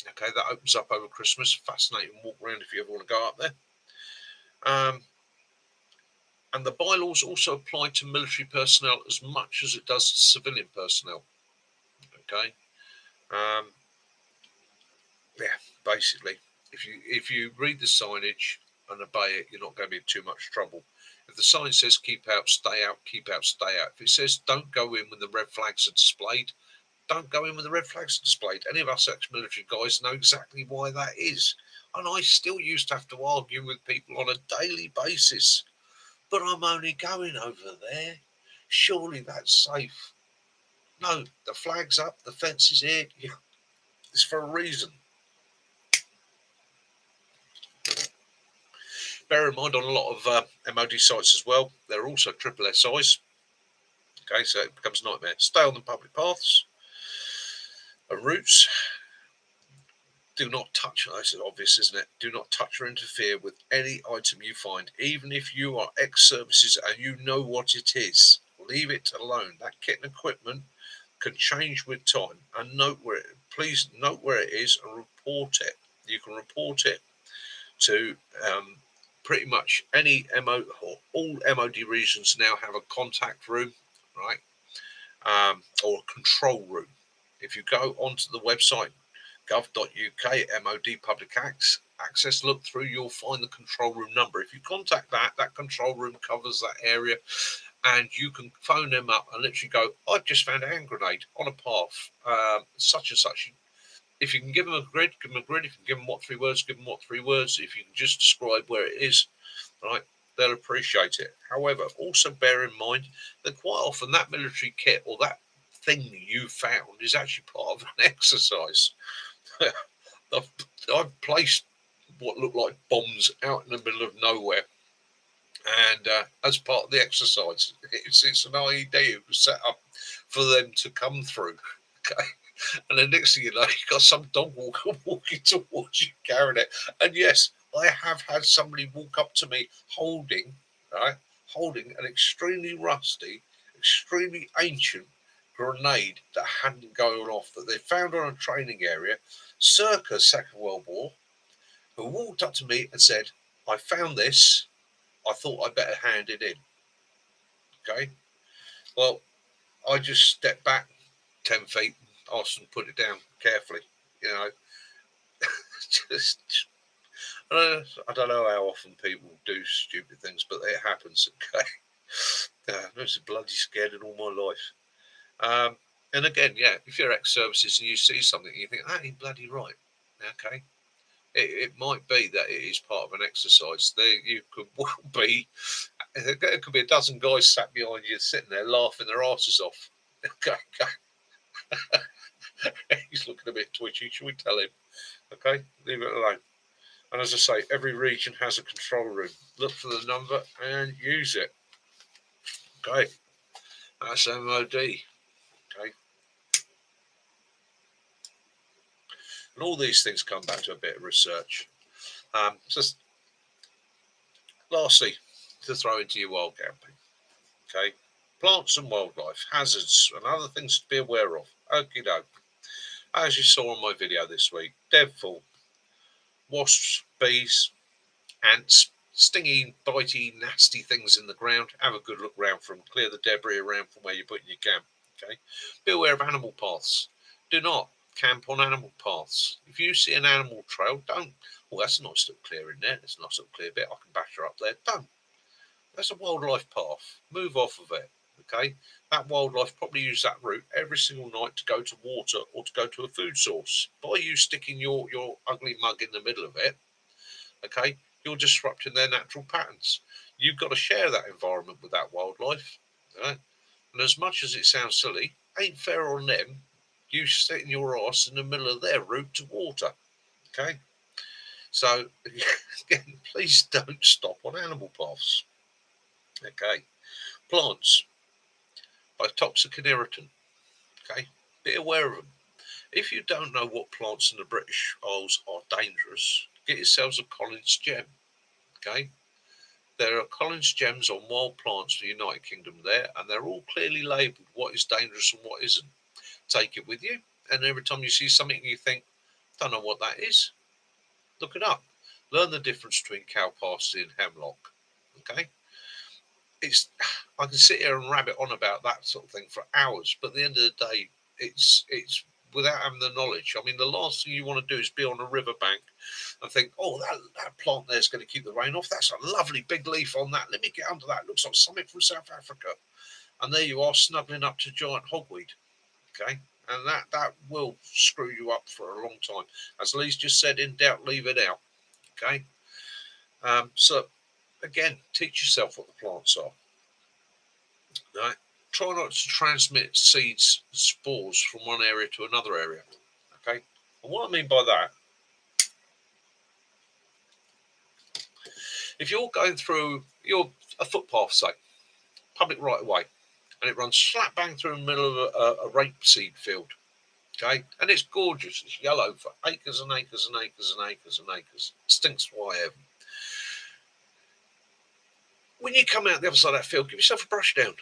Okay, that opens up over Christmas. Fascinating walk around if you ever want to go up there. And the bylaws also apply to military personnel as much as it does to civilian personnel. Okay. Yeah, basically, if you read the signage and obey it, you're not going to be in too much trouble. If the sign says keep out, stay out, keep out, stay out. If it says don't go in when the red flags are displayed, don't go in when the red flags are displayed. Any of us ex-military guys know exactly why that is. And I still used to have to argue with people on a daily basis. But I'm only going over there. Surely that's safe. No, the flag's up, the fence is here. It's for a reason. Bear in mind, on a lot of MOD sites as well, there are also triple SIs. Okay, so it becomes a nightmare. Stay on the public paths and routes. Do not touch, this is obvious, isn't it? Do not touch or interfere with any item you find, even if you are ex-services and you know what it is. Leave it alone. That kit and equipment can change with time. And please note where it is and report it. You can report it to pretty much any MO, or all MOD regions now have a contact room, right? Or a control room. If you go onto the website gov.uk MOD public access, look through, you'll find the control room number. If you contact that control room covers that area, and you can phone them up and literally go, I've just found a hand grenade on a path, such and such. If you can give them a grid, give them a grid. If you can give them what 3 words, give them what 3 words. If you can just describe where it is, right, they'll appreciate it. However, also bear in mind that quite often that military kit or that thing you found is actually part of an exercise. I've placed what looked like bombs out in the middle of nowhere, and as part of the exercise, it's an IED. It was set up for them to come through. Okay. And the next thing you know, you've got some dog walking towards you carrying it. And yes, I have had somebody walk up to me holding an extremely rusty, extremely ancient grenade that hadn't gone off, that they found on a training area circa Second World War, who walked up to me and said, I found this, I thought I'd better hand it in. Okay. Well, I just stepped back 10 feet, asked them to put it down carefully, you know. just I don't know how often people do stupid things, but it happens. Okay. I was bloody scared in all my life. And again, yeah, if you're ex-services and you see something, you think, that ain't bloody right. Okay. It might be that it is part of an exercise. There, you could well be. There could be a dozen guys sat behind you, sitting there laughing their asses off. Okay, he's looking a bit twitchy. Should we tell him? Okay, leave it alone. And as I say, every region has a control room. Look for the number and use it. Okay, that's MOD. Okay, and all these things come back to a bit of research. Just lastly, to throw into your wild camping. Okay, plants and wildlife, hazards, and other things to be aware of. Okie doke. As you saw on my video this week, deadfall, wasps, bees, ants, stingy, bitey, nasty things in the ground. Have a good look round for them. Clear the debris around from where you're putting your camp. Okay. Be aware of animal paths. Do not camp on animal paths. If you see an animal trail, don't. Well, that's a nice little clearing there. There's a nice little clear bit. I can bash her up there. Don't. That's a wildlife path. Move off of it. Okay. That wildlife probably use that route every single night to go to water or to go to a food source. By you sticking your ugly mug in the middle of it, okay, you're disrupting their natural patterns. You've got to share that environment with that wildlife. Right? And as much as it sounds silly, ain't fair on them. You sitting your ass in the middle of their route to water. Okay? So, again, please don't stop on animal paths. Okay? Plants, both toxic and irritant. Okay? Be aware of them. If you don't know what plants in the British Isles are dangerous, get yourselves a Collins gem. Okay? There are Collins gems on wild plants for the United Kingdom there, and they're all clearly labelled what is dangerous and what isn't. Take it with you, and every time you see something you think, don't know what that is, look it up. Learn the difference between cow parsley and hemlock. Okay? It's I can sit here and rabbit on about that sort of thing for hours, but at the end of the day, it's without having the knowledge. I mean, the last thing you want to do is be on a riverbank and think, oh, that plant there's going to keep the rain off. That's a lovely big leaf on that. Let me get under that. It looks like something from South Africa. And there you are, snuggling up to giant hogweed. Okay. And that will screw you up for a long time. As Lee's just said, in doubt, leave it out. Okay. So, again, teach yourself what the plants are. Right? Try not to transmit seeds and spores from one area to another area. Okay. And what I mean by that, if you're going through a footpath, say, public right of way, and it runs slap bang through the middle of a rapeseed field, okay, and it's gorgeous, it's yellow for acres and acres and acres and acres and acres, stinks why ever. When you come out the other side of that field, give yourself a brush down.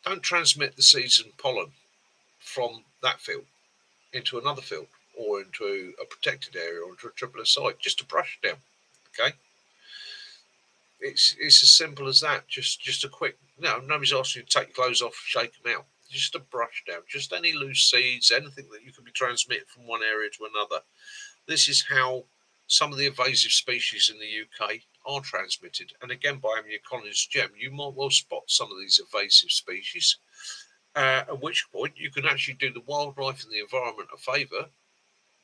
Don't transmit the seeds and pollen from that field into another field or into a protected area or into a triple site. Just a brush down, okay. It's as simple as that. Just a quick. No, nobody's asking you to take your clothes off, shake them out. Just a brush down. Just any loose seeds, anything that you can be transmitted from one area to another. This is how some of the invasive species in the UK are transmitted. And again, by having your Collins gem, you might well spot some of these invasive species. At which point you can actually do the wildlife and the environment a favour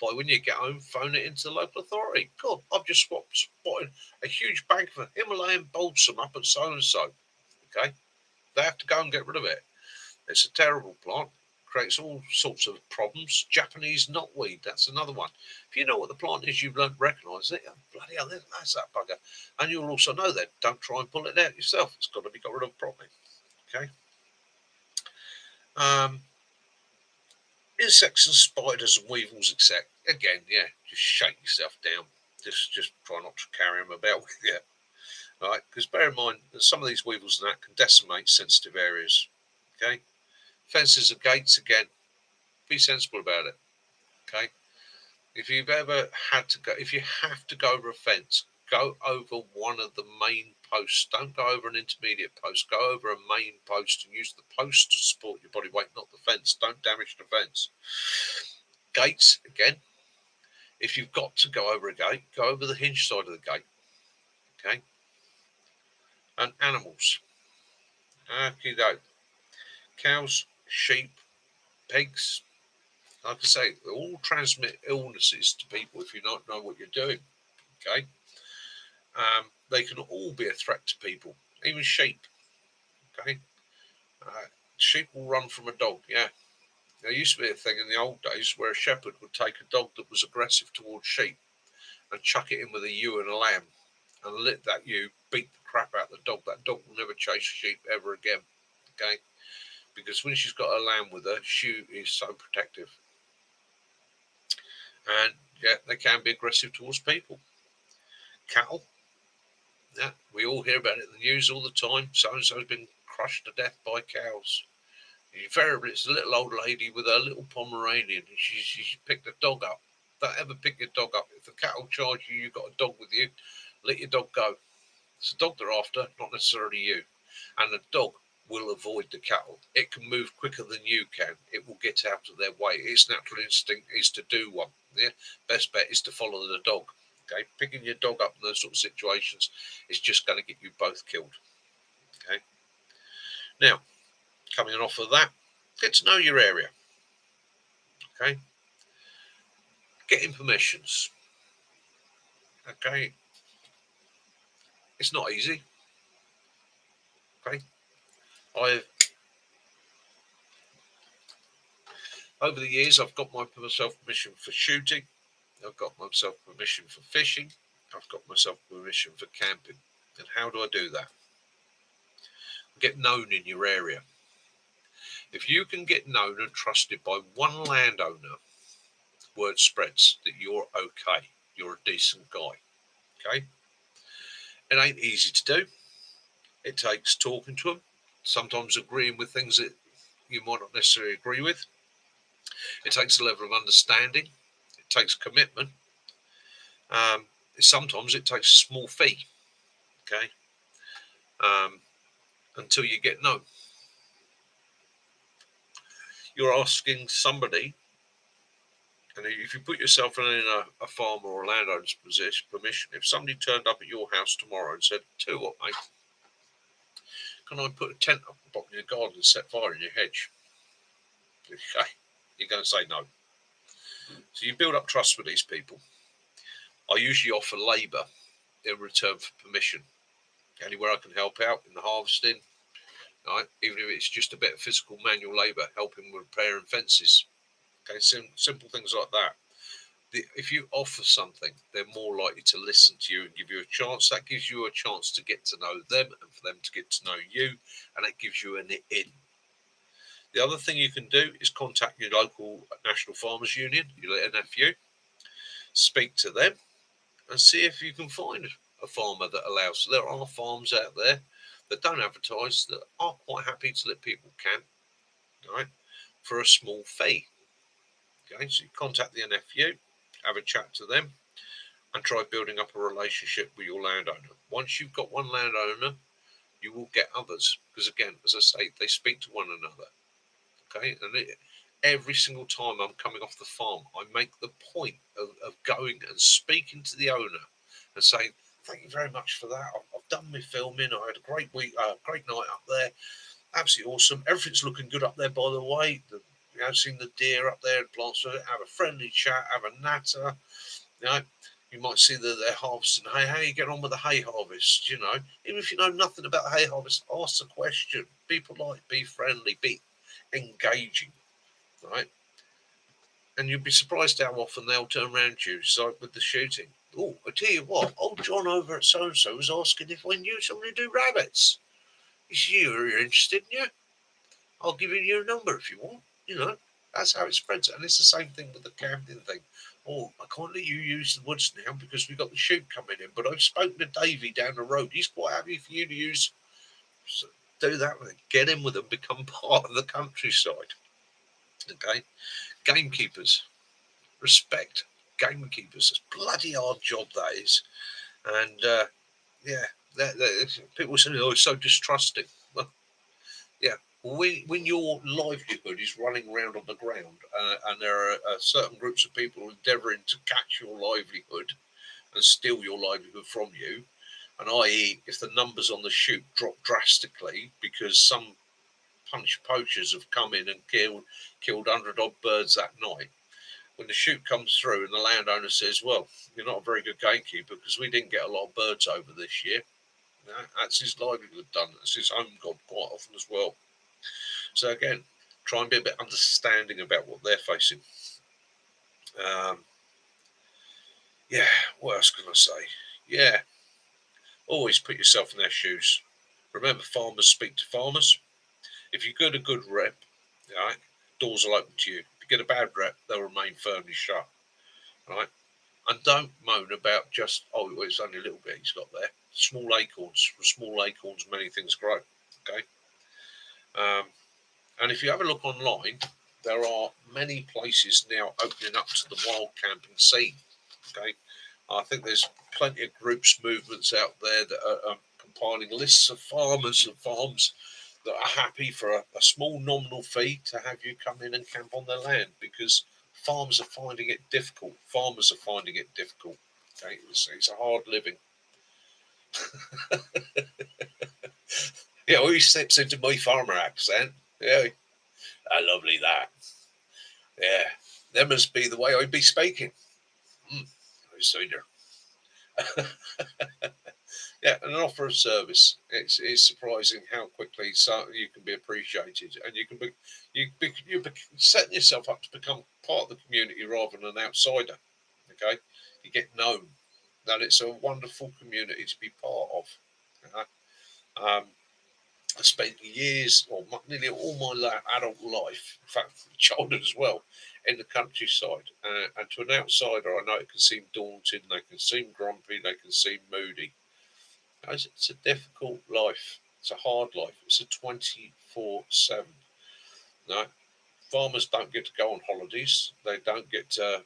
by when you get home, phone it into the local authority. God, I've just spotted a huge bank of Himalayan balsam up at so and so. Okay, they have to go and get rid of it. It's a terrible plant, creates all sorts of problems. Japanese knotweed, that's another one. If you know what the plant is, you've learned to recognise it. Oh, bloody hell, that's that bugger. And you'll also know that. Don't try and pull it out yourself. It's got to be got rid of properly. Okay. Insects and spiders and weevils, etc. Again, yeah, just shake yourself down. Just try not to carry them about with you. Right? Because bear in mind that some of these weevils and that can decimate sensitive areas. Okay? Fences and gates, again, be sensible about it. Okay? If you've ever had to go, if you have to go over a fence, go over one of the main posts. Don't go over an intermediate post. Go over a main post and use the post to support your body weight, not the fence. Don't damage the fence. Gates, again, if you've got to go over a gate, go over the hinge side of the gate. Okay? And animals. Okay, though. Cows, sheep, pigs, Like I say, they all transmit illnesses to people if you don't know what you're doing. Okay, they can all be a threat to people, even sheep. Okay, uh, sheep will run from a dog. Yeah, there used to be a thing in the old days where a shepherd would take a dog that was aggressive towards sheep and chuck it in with a ewe and a lamb and let that ewe beat the crap out of the dog. That dog will never chase sheep ever again. Okay, because when she's got a lamb with her, she is so protective. And yeah, they can be aggressive towards people. Cattle, yeah, we all hear about it in the news all the time. So and so's been crushed to death by cows. Invariably, it's a little old lady with her little Pomeranian, and she picked the dog up. Don't ever pick your dog up. If the cattle charge you, you've got a dog with you, let your dog go. It's the dog they're after, not necessarily you. And the dog will avoid the cattle. It can move quicker than you can. It will get out of their way. Its natural instinct is to do one. Yeah? Best bet is to follow the dog. Okay, picking your dog up in those sort of situations is just going to get you both killed. Okay. Now, coming off of that, get to know your area. Okay. Getting permissions. Okay. It's not easy. Okay. I've over the years I've got myself permission for shooting. I've got myself permission for fishing. I've got myself permission for camping. And how do I do that? Get known in your area. If you can get known and trusted by one landowner, word spreads that you're okay. You're a decent guy. Okay? It ain't easy to do. It takes talking to them, sometimes agreeing with things that you might not necessarily agree with. It takes a level of understanding. It takes commitment. Um, Sometimes it takes a small fee. Okay? Um, until you get known. You're asking somebody, and if you put yourself in a farmer or a landowner's permission, if somebody turned up at your house tomorrow and said, "Tell you what, mate, can I put a tent up the bottom of your garden and set fire in your hedge?" Okay, you're going to say no. So you build up trust with these people. I usually offer labour in return for permission. Anywhere I can help out in the harvesting, right? Even if it's just a bit of physical manual labour, helping with repairing fences. Okay, simple things like that. If you offer something, they're more likely to listen to you and give you a chance. That gives you a chance to get to know them and for them to get to know you, and it gives you an in. The other thing you can do is contact your local National Farmers Union, your NFU, speak to them, and see if you can find a farmer that allows. So there are farms out there that don't advertise that are quite happy to let people camp, right, for a small fee. Okay, so you contact the NFU, have a chat to them, and try building up a relationship with your landowner. Once you've got one landowner, you will get others because, again, as I say, they speak to one another. Okay, and every single time I'm coming off the farm, I make the point of going and speaking to the owner and saying, "Thank you very much for that. I've done my filming. I had a great week, great night up there. Absolutely awesome. Everything's looking good up there, by the way. I've seen the deer up there and plants. Have a friendly chat, have a natter. You know, you might see that they're harvesting hay. How you get on with the hay harvest? You know, even if you know nothing about the hay harvest, ask the question. Be polite, be friendly, be engaging, right? And you'd be surprised how often they'll turn around to you, like with the shooting. Oh, I tell you what, old John over at so and so was asking if I knew somebody to do rabbits. He said, "You're interested, in you? I'll give you your number if you want." You know, that's how it spreads. And it's the same thing with the camping thing. "Oh, I can't let you use the woods now because we've got the shoot coming in, but I've spoken to Davey down the road. He's quite happy for you to use." So do that with it. Get in with them, become part of the countryside. Okay? Gamekeepers. Respect gamekeepers. It's a bloody hard job, that is. And yeah, people say, "Oh, it's so distrusting." Well, yeah, when your livelihood is running around on the ground and there are certain groups of people endeavouring to catch your livelihood and steal your livelihood from you, and i.e. if the numbers on the shoot drop drastically because some punch poachers have come in and killed 100-odd birds that night. When the shoot comes through and the landowner says, well, you're not a very good gatekeeper because we didn't get a lot of birds over this year. That's his livelihood done. That's his home gone quite often as well. So again, try and be a bit understanding about what they're facing. Yeah, what else can I say? Yeah, always put yourself in their shoes. Remember, farmers speak to farmers. If you get a good rep, right, doors will open to you. If you get a bad rep, they'll remain firmly shut. Right? And don't moan about just, oh, well, it's only a little bit he's got there. Small acorns. From small acorns, many things grow. Okay. And if you have a look online, there are many places now opening up to the wild camping scene. Okay. I think there's plenty of groups, movements out there that are compiling lists of farmers and farms that are happy for a small nominal fee to have you come in and camp on their land, because farmers are finding it difficult. Farmers are finding it difficult. Okay? It's a hard living. Yeah, he slips into my farmer accent. Yeah, lovely that. Yeah, that must be the way I'd be speaking. I see there. Yeah, and an offer of service. It's surprising how quickly you can be appreciated, and you're setting yourself up to become part of the community rather than an outsider. Okay, you get known, and it's a wonderful community to be part of. I spent years, or nearly all my adult life, in fact, childhood as well, in the countryside. And to an outsider, I know it can seem daunting. They can seem grumpy. They can seem moody. It's a difficult life. It's a hard life. It's a 24/7. No, farmers don't get to go on holidays. They don't get to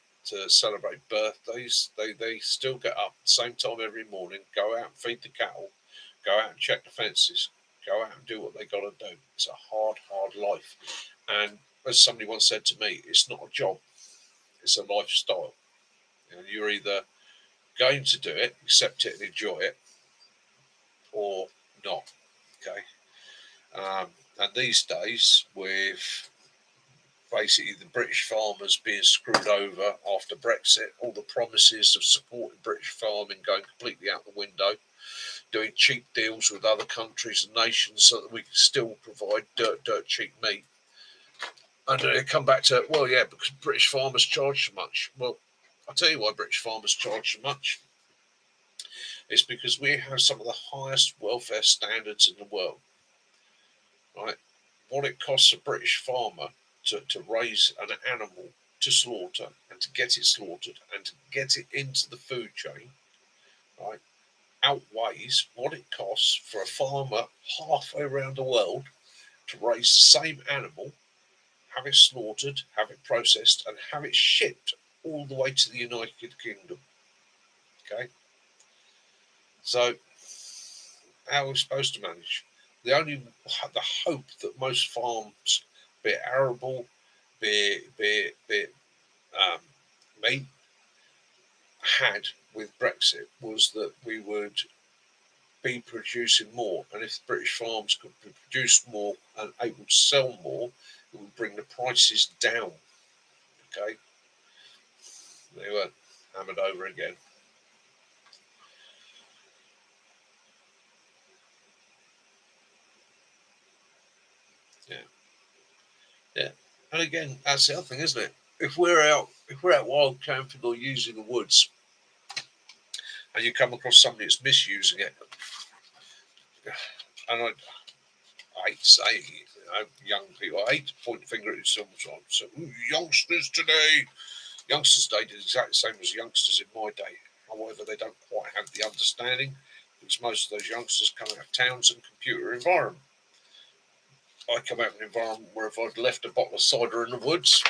celebrate birthdays. They still get up at the same time every morning, go out and feed the cattle, go out and check the fences, go out and do what they got to do. It's a hard, hard life. And as somebody once said to me, it's not a job. It's a lifestyle. You're either going to do it, accept it and enjoy it, or not. Okay. And these days, with basically the British farmers being screwed over after Brexit, all the promises of supporting British farming going completely out the window, doing cheap deals with other countries and nations so that we can still provide dirt cheap meat. And they come back to, well, yeah, because British farmers charge so much. Well, I'll tell you why British farmers charge so much. It's because we have some of the highest welfare standards in the world. Right? What it costs a British farmer to raise an animal to slaughter and to get it slaughtered and to get it into the food chain, right, outweighs what it costs for a farmer halfway around the world to raise the same animal, have it slaughtered, have it processed, and have it shipped all the way to the United Kingdom. Okay? So, how are we supposed to manage? The hope that most farms, be it arable, be it me, had with Brexit was that we would be producing more, and if British farms could produce more and able to sell more, it would bring the prices down. Okay, they were hammered over again. Yeah, and again, that's the other thing, isn't it? If we're out wild camping or using the woods, and you come across somebody that's misusing it, and I hate saying it, young people, I hate to point the finger at someone. So, youngsters today, youngsters today did exactly the same as youngsters in my day. However, they don't quite have the understanding because most of those youngsters come out of towns and computer environment. I come out of an environment where if I'd left a bottle of cider in the woods,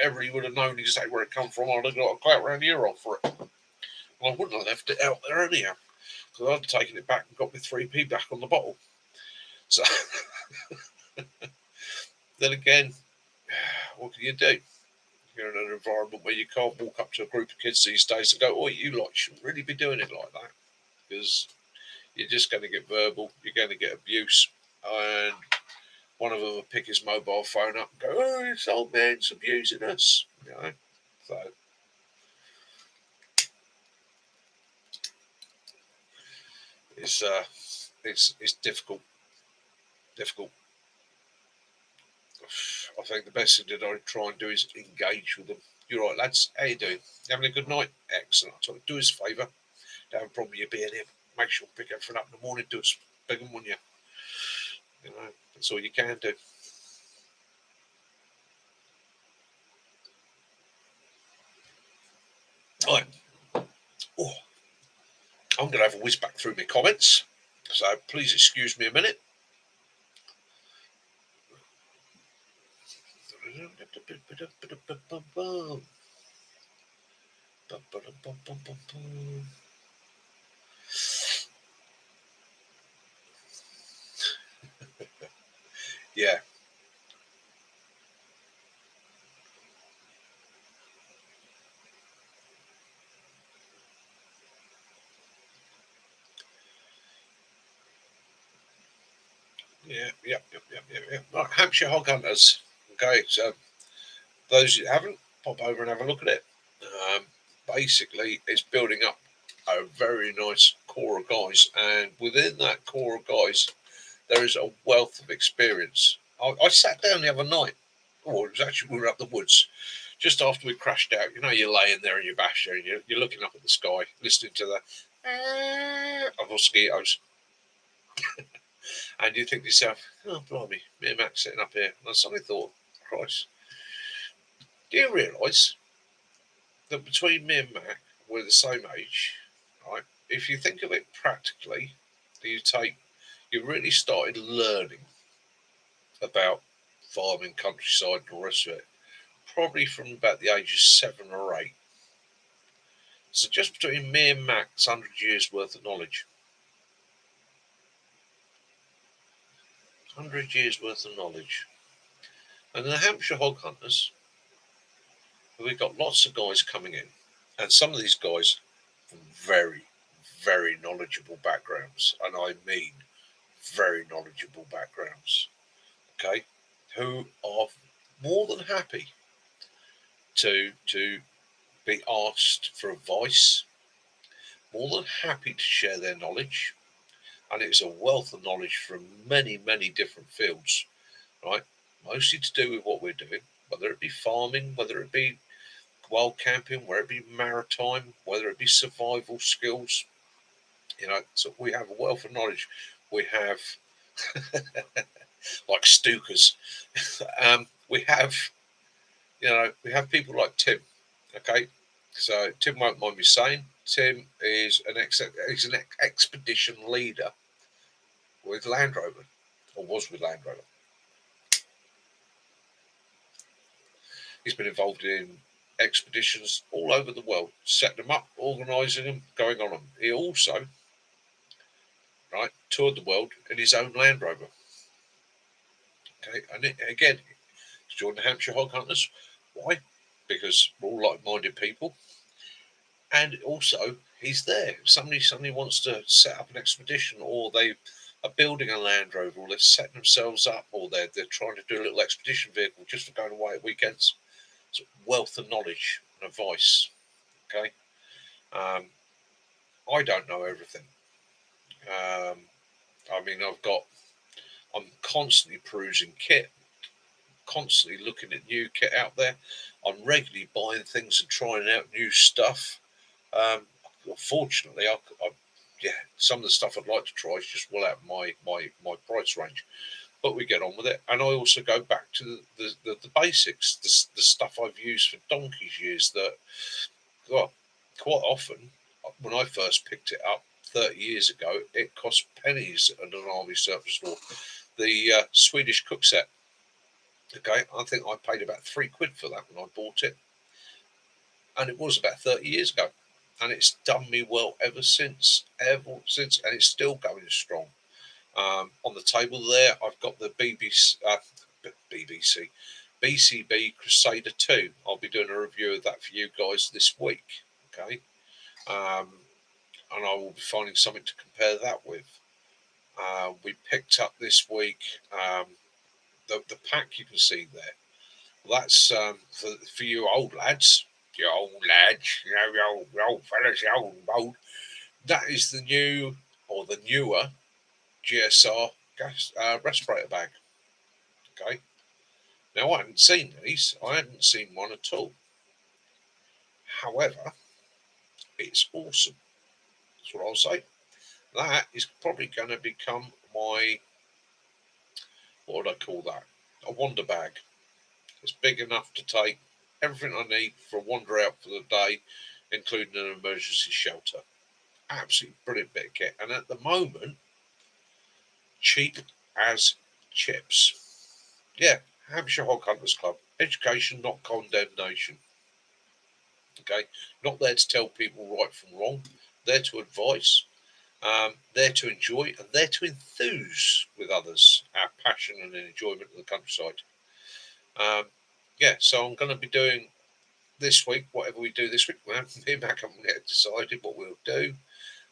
everybody would have known exactly where it come from. I'd have got a clout around the ear off for it. Well, I wouldn't have left it out there anyhow, because I'd have taken it back and got my 3p back on the bottle. So then again, what can you do? You're in an environment where you can't walk up to a group of kids these days and go, "Oh, you lot shouldn't really be doing it like that," because you're just going to get verbal, you're going to get abuse, and one of them will pick his mobile phone up and go, "Oh, this old man's abusing us," So it's difficult. I think the best thing that I try and do is engage with them. "You're right, lads. How you doing? Having a good night? Excellent." I tell you, do us a favour. Don't have a problem with you being here. Make sure you pick everything up in the morning. Do us big one, wouldn't you? That's all you can do. Right. Oh, I'm going to have a whiz back through my comments. So please excuse me a minute. Yeah. Yeah. Right, Hampshire Hog Hunters. Okay, so those who haven't, pop over and have a look at it. Basically, it's building up a very nice core of guys, and within that core of guys, there is a wealth of experience. I sat down the other night. Oh, it was actually we were up the woods just after we crashed out. You're laying there in your bash there, and you're looking up at the sky, listening to the of mosquitoes, and you think to yourself, "Oh, blimey, me and Max sitting up here." And I suddenly thought, "Christ, do you realise that between me and Mac, we're the same age, right? If you think of it practically, you really started learning about farming, countryside, and all the rest of it, probably from about the age of 7 or 8. So just between me and Mac's 100 years worth of knowledge. 100 years worth of knowledge. And the Hampshire Hog Hunters, we've got lots of guys coming in. And some of these guys from very, very knowledgeable backgrounds. And I mean very knowledgeable backgrounds. Okay. Who are more than happy to be asked for advice, more than happy to share their knowledge, and it's a wealth of knowledge from many, many different fields, right? Mostly to do with what we're doing, whether it be farming, whether it be wild camping, whether it be maritime, whether it be survival skills. So we have a wealth of knowledge. We have, like Stookers, we have, we have people like Tim. Okay, so Tim won't mind me saying, Tim is he's an expedition leader with Land Rover, or was with Land Rover. He's been involved in expeditions all over the world, setting them up, organising them, going on them. He also, right, toured the world in his own Land Rover. Okay, and again, he's joined the Hampshire Hog Hunters. Why? Because we're all like-minded people, and also he's there. If somebody suddenly wants to set up an expedition, or they are building a Land Rover, or they're setting themselves up, or they're trying to do a little expedition vehicle just for going away at weekends. It's wealth of knowledge and advice. Okay, um, I don't know everything. Um, I mean, I'm constantly perusing kit, constantly looking at new kit out there. I'm regularly buying things and trying out new stuff. Um, Fortunately, yeah, some of the stuff I'd like to try is just well out of my price range. But we get on with it, and I also go back to the basics, the stuff I've used for donkey's years. That, well, quite often when I first picked it up 30 years ago, it cost pennies at an army surplus store. The Swedish cook set. Okay, I think I paid about £3 for that when I bought it, and it was about 30 years ago, and it's done me well and it's still going strong. On the table there, I've got the BCB Crusader 2. I'll be doing a review of that for you guys this week. Okay, and I will be finding something to compare that with. We picked up this week the pack you can see there. Well, that's for you old lads. You old lads, you know, you old fellas, you old and bold. That is the new or the newer GSR gas respirator bag. Okay. Now I hadn't seen these. I hadn't seen one at all. However, it's awesome. That's what I'll say. That is probably going to become my, what would I call that? A wander bag. It's big enough to take everything I need for a wander out for the day, including an emergency shelter. Absolutely brilliant bit of kit. And at the moment, cheap as chips. Yeah, Hampshire Hog Hunters Club. Education, not condemnation. Okay, not there to tell people right from wrong. There to advise. There to enjoy, and there to enthuse with others our passion and enjoyment of the countryside. Yeah, so I'm going to be doing this week, whatever we do this week. Me and Mac haven't yet decided what we'll do,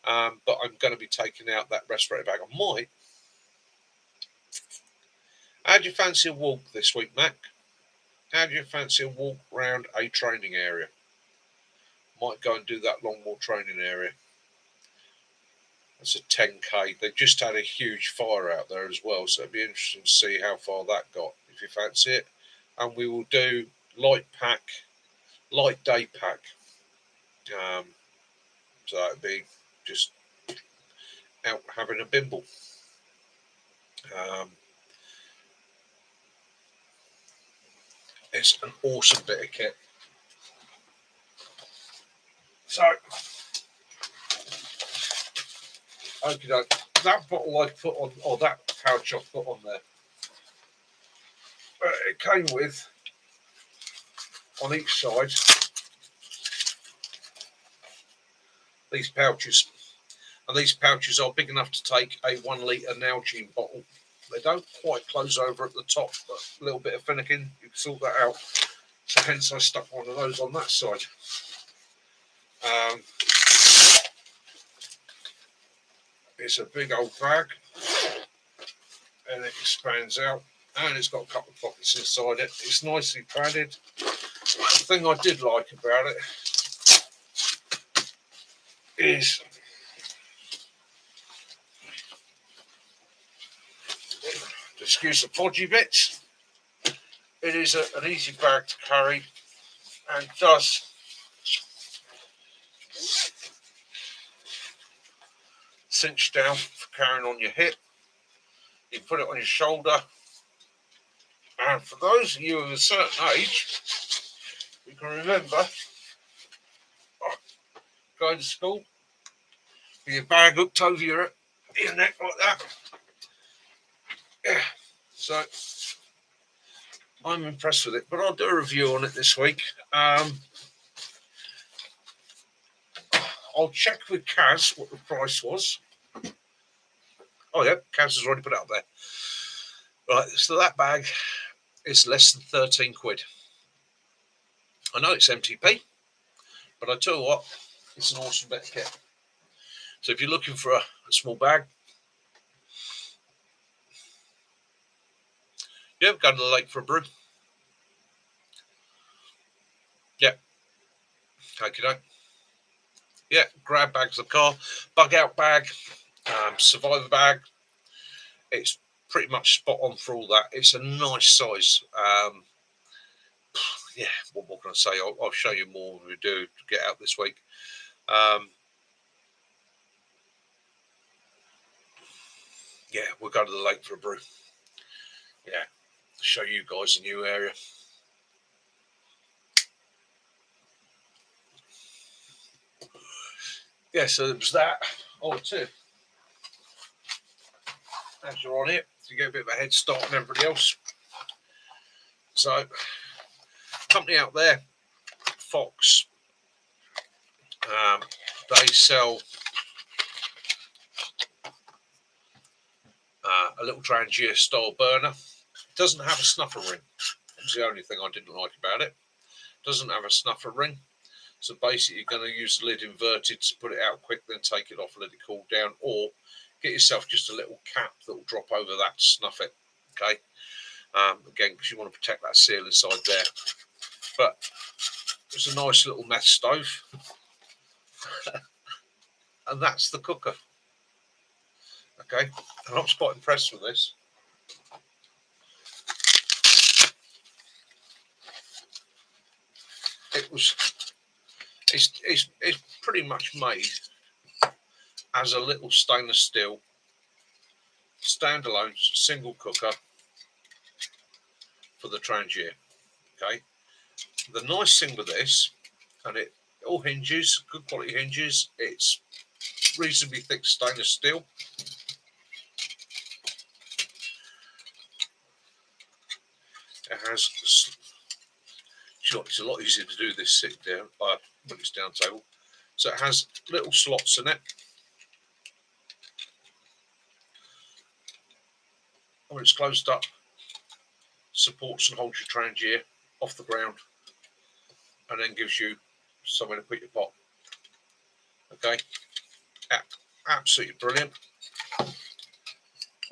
but I'm going to be taking out that respirator bag. I might. How do you fancy a walk this week, Mac? How do you fancy a walk round a training area? Might go and do that long walk training area. That's a 10k. They've just had a huge fire out there as well, so it'd be interesting to see how far that got, if you fancy it. And we will do light day pack. So that'd be just out having a bimble. It's an awesome bit of kit. So, okay, that bottle I put on, or that pouch I put on there, it came with, on each side, these pouches. And these pouches are big enough to take a 1 litre Nalgene bottle. They don't quite close over at the top, but a little bit of finicking, you can sort that out. So hence I stuck one of those on that side. It's a big old bag, and it expands out, and it's got a couple of pockets inside it. It's nicely padded. The thing I did like about it is excuse the podgy bits. It is an easy bag to carry and does cinch down for carrying on your hip. You put it on your shoulder, and for those of you of a certain age, you can remember going to school with your bag hooked over your neck like that. Yeah, so I'm impressed with it, but I'll do a review on it this week. I'll check with Kaz what the price was. Oh yeah, Kaz has already put it up there. Right, so that bag is less than 13 quid. I know it's MTP, but I tell you what, it's an awesome bit of kit. So if you're looking for a small bag, yeah, go to the lake for a brew. Yeah. Okay, yeah, grab bags of the car, bug out bag, survivor bag. It's pretty much spot on for all that. It's a nice size. Yeah, what can I say? I'll show you more when we do get out this week. Yeah, we'll go to the lake for a brew. Yeah, show you guys a new area. Yeah, so it was that. Oh, too. As you're on it, you get a bit of a head start on everybody else. So, company out there, Fox, they sell a little Trangia style burner. It doesn't have a snuffer ring. That's the only thing I didn't like about it. Doesn't have a snuffer ring. So basically, you're going to use the lid inverted to put it out quick, then take it off, let it cool down, or get yourself just a little cap that will drop over that to snuff it. Okay. Again, because you want to protect that seal inside there. But it's a nice little meth stove. And that's the cooker. Okay, and I was quite impressed with this. It's pretty much made as a little stainless steel standalone single cooker for the Trangier. Okay, the nice thing with this, and it all hinges, good quality hinges. It's reasonably thick stainless steel. It has, it's a lot easier to do this sitting down when it's down table. So it has little slots in it. When it's closed up, supports and holds your Trangier off the ground, and then gives you somewhere to put your pot. Okay, absolutely brilliant.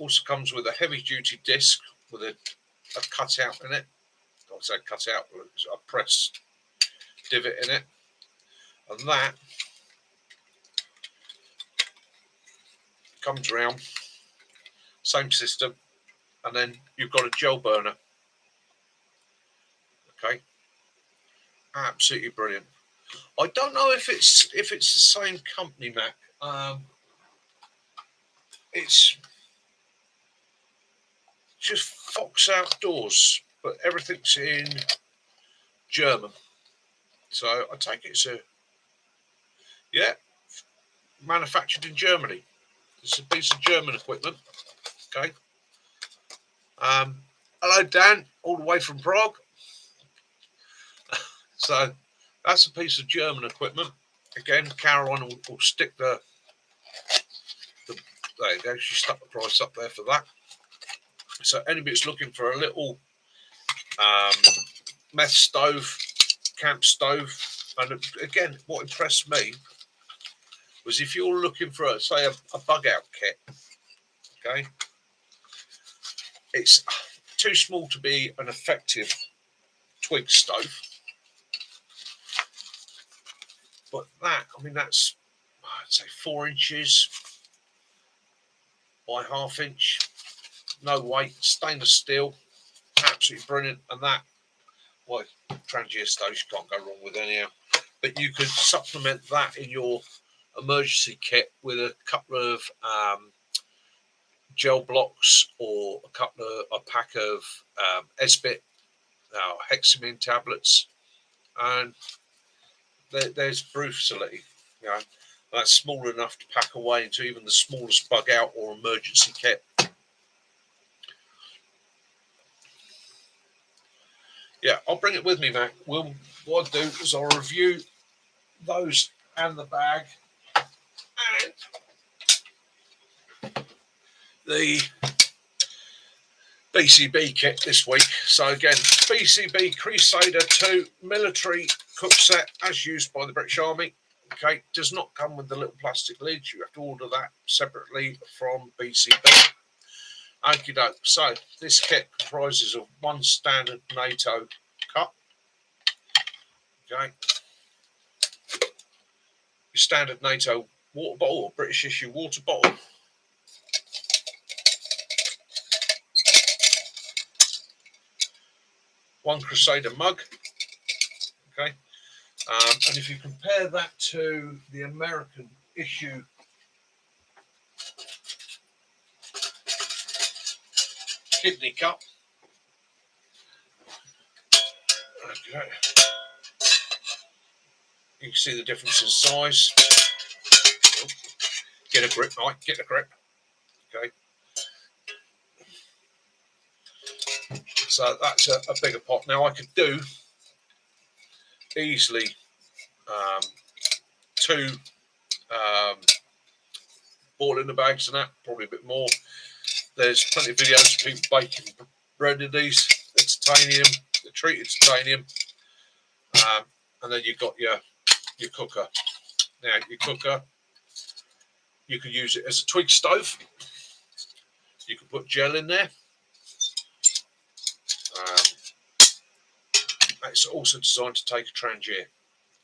Also comes with a heavy duty disc with a cutout in it. I'll say cutout, a press divot in it, and that comes around, same system, and then you've got a gel burner. Okay, absolutely brilliant. I don't know if it's the same company, Mac. It's just Fox Outdoors, but everything's in German. So I take it's manufactured in Germany. It's a piece of German equipment. Okay. Hello, Dan, all the way from Prague. So that's a piece of German equipment. Again, Caroline will stick the there you go. She stuck the price up there for that. So anybody that's looking for a little meth stove, camp stove, and again, what impressed me was if you're looking for say a bug out kit, okay, it's too small to be an effective twig stove, but that, I mean, that's, I'd say 4 inches by 1/2 inch, no weight, stainless steel, absolutely brilliant. And that, well, Trangier stoves you can't go wrong with anyhow. But you could supplement that in your emergency kit with a couple of gel blocks or a pack of Esbit hexamine tablets, and there's brew facility. You know, that's small enough to pack away into even the smallest bug out or emergency kit. Yeah, I'll bring it with me, Mac. What I'll do is I'll review those and the bag and the BCB kit this week. So again, BCB Crusader 2 military cook set as used by the British Army. Okay, does not come with the little plastic lids. You have to order that separately from BCB. Okie doke. So this kit comprises of one standard NATO cup. Okay. Your standard NATO water bottle or British issue water bottle. One Crusader mug. Okay. And if you compare that to the American issue kidney cup, okay, you can see the difference in size. Get a grip, Mike, get a grip. Okay. So that's a bigger pot. Now I could do easily 2 ball in the bags and that, probably a bit more. There's plenty of videos of people baking bread in these. It's titanium, the treated titanium, and then you've got your cooker. Now your cooker, you can use it as a twig stove. You can put gel in there. It's also designed to take a trangier,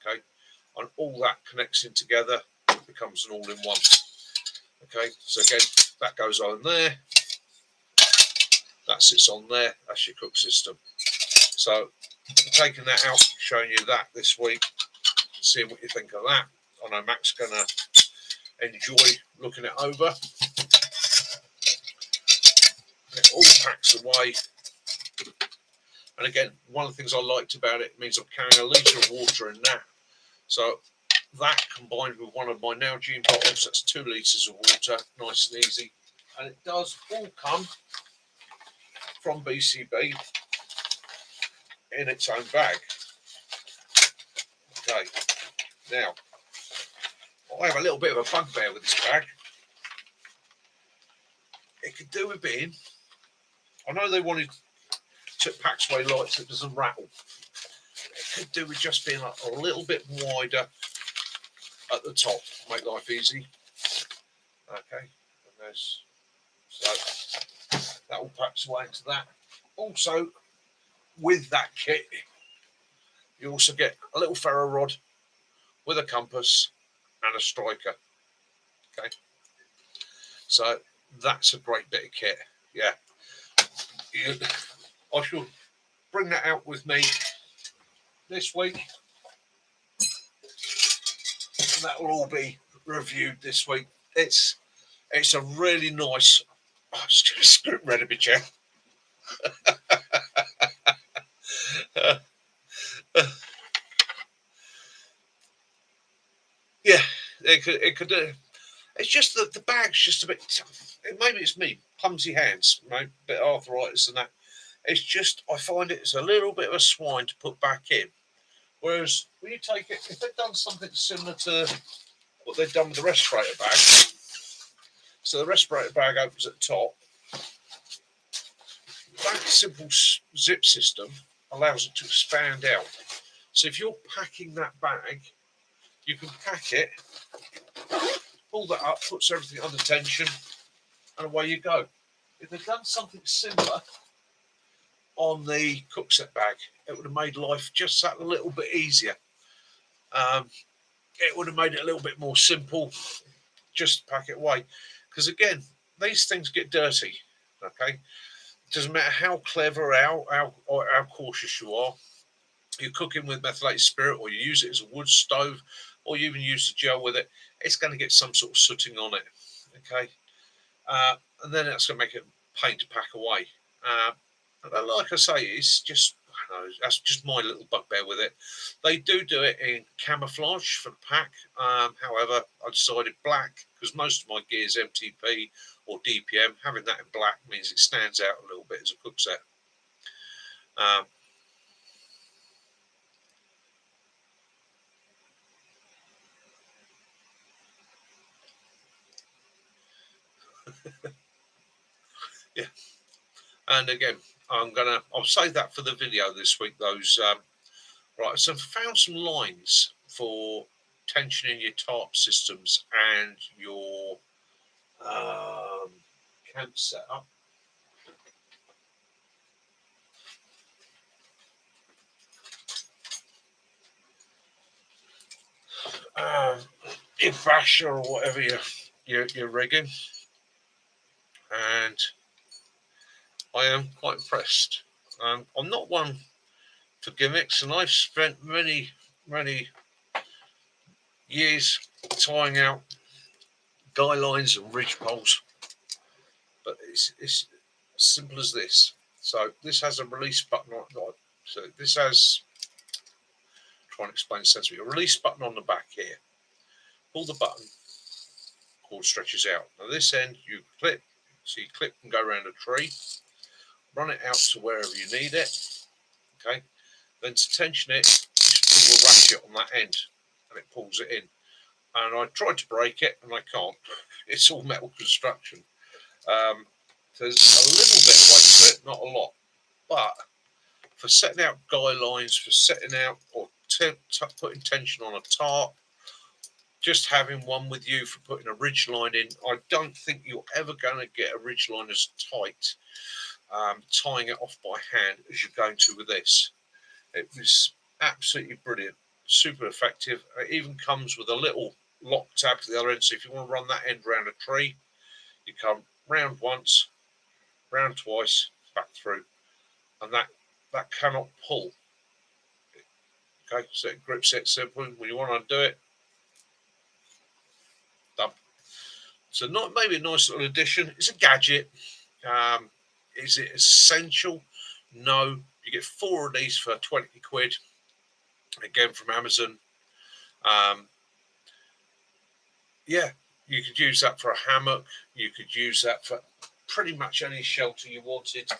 okay, and all that connects in together, becomes an all-in-one. Okay, so again, that goes on there, that sits on there, that's your cook system. So taking that out, showing you that this week, seeing what you think of that. I know Mac's gonna enjoy looking it over. It all packs away. And again, one of the things I liked about it means I'm carrying a litre of water in that. So that combined with one of my Nalgene bottles, that's 2 litres of water, nice and easy. And it does all come from BCB in its own bag. Okay, now I have a little bit of a bugbear with this bag. It could do with being, I know they wanted to packs away light so it doesn't rattle. It could do with just being a little bit wider at the top, make life easy. Okay, and there's, so that all packs away into that. Also, with that kit, you also get a little ferro rod with a compass and a striker. Okay, so that's a great bit of kit. Yeah, I shall bring that out with me this week. That will all be reviewed this week. It's a really nice. I'm just going to script read a bit, chair. Yeah, it could. It's just that the bag's just a bit. Maybe it's me, clumsy hands, right? Bit of arthritis and that. It's just I find it's a little bit of a swine to put back in. Whereas when you take it, if they've done something similar to what they've done with the respirator bag, so the respirator bag opens at the top. That simple zip system allows it to expand out. So if you're packing that bag, you can pack it, pull that up, puts everything under tension, and away you go. If they'd done something similar on the cook set bag, it would have made life just that little bit easier. It would have made it a little bit more simple, just pack it away. Because again, these things get dirty. Okay, it doesn't matter how clever, how cautious you are. You're cooking with methylated spirit, or you use it as a wood stove, or you even use the gel with it. It's going to get some sort of sooting on it. Okay, and then that's going to make it a pain to pack away. And like I say, it's just, I don't know, that's just my little bugbear with it. They do it in camouflage for the pack. However, I decided black because most of my gear is MTP or DPM. Having that in black means it stands out a little bit as a cook set. Yeah, and again, I'll save that for the video this week. Those right, so I've found some lines for tensioning your tarp systems and your camp setup. Your basher or whatever you're rigging, and I am quite impressed. I'm not one for gimmicks, and I've spent many years tying out guy lines and ridge poles, but it's as simple as this. So this has a release button on it. So this has, trying to explain sensibly, a release button on the back here. Pull the button, cord stretches out. Now this end you clip, so you clip and go around a tree, run it out to wherever you need it. Okay, then to tension it, just pull a ratchet on that end, and it pulls it in. And I tried to break it, and I can't. It's all metal construction. There's a little bit of weight to it, not a lot, but for setting out guy lines, for setting out or putting tension on a tarp, just having one with you for putting a ridge line in, I don't think you're ever going to get a ridge line as tight, tying it off by hand as you're going to with this. It was absolutely brilliant, super effective. It even comes with a little lock tab to the other end, so if you want to run that end round a tree, you come round once, round twice, back through, and that cannot pull. Okay, so it grips it simple. When you want to undo it, done. So not maybe a nice little addition. It's a gadget. Is it essential? No. You get 4 of these for 20 quid. Again from Amazon. Yeah, you could use that for a hammock. You could use that for pretty much any shelter you wanted.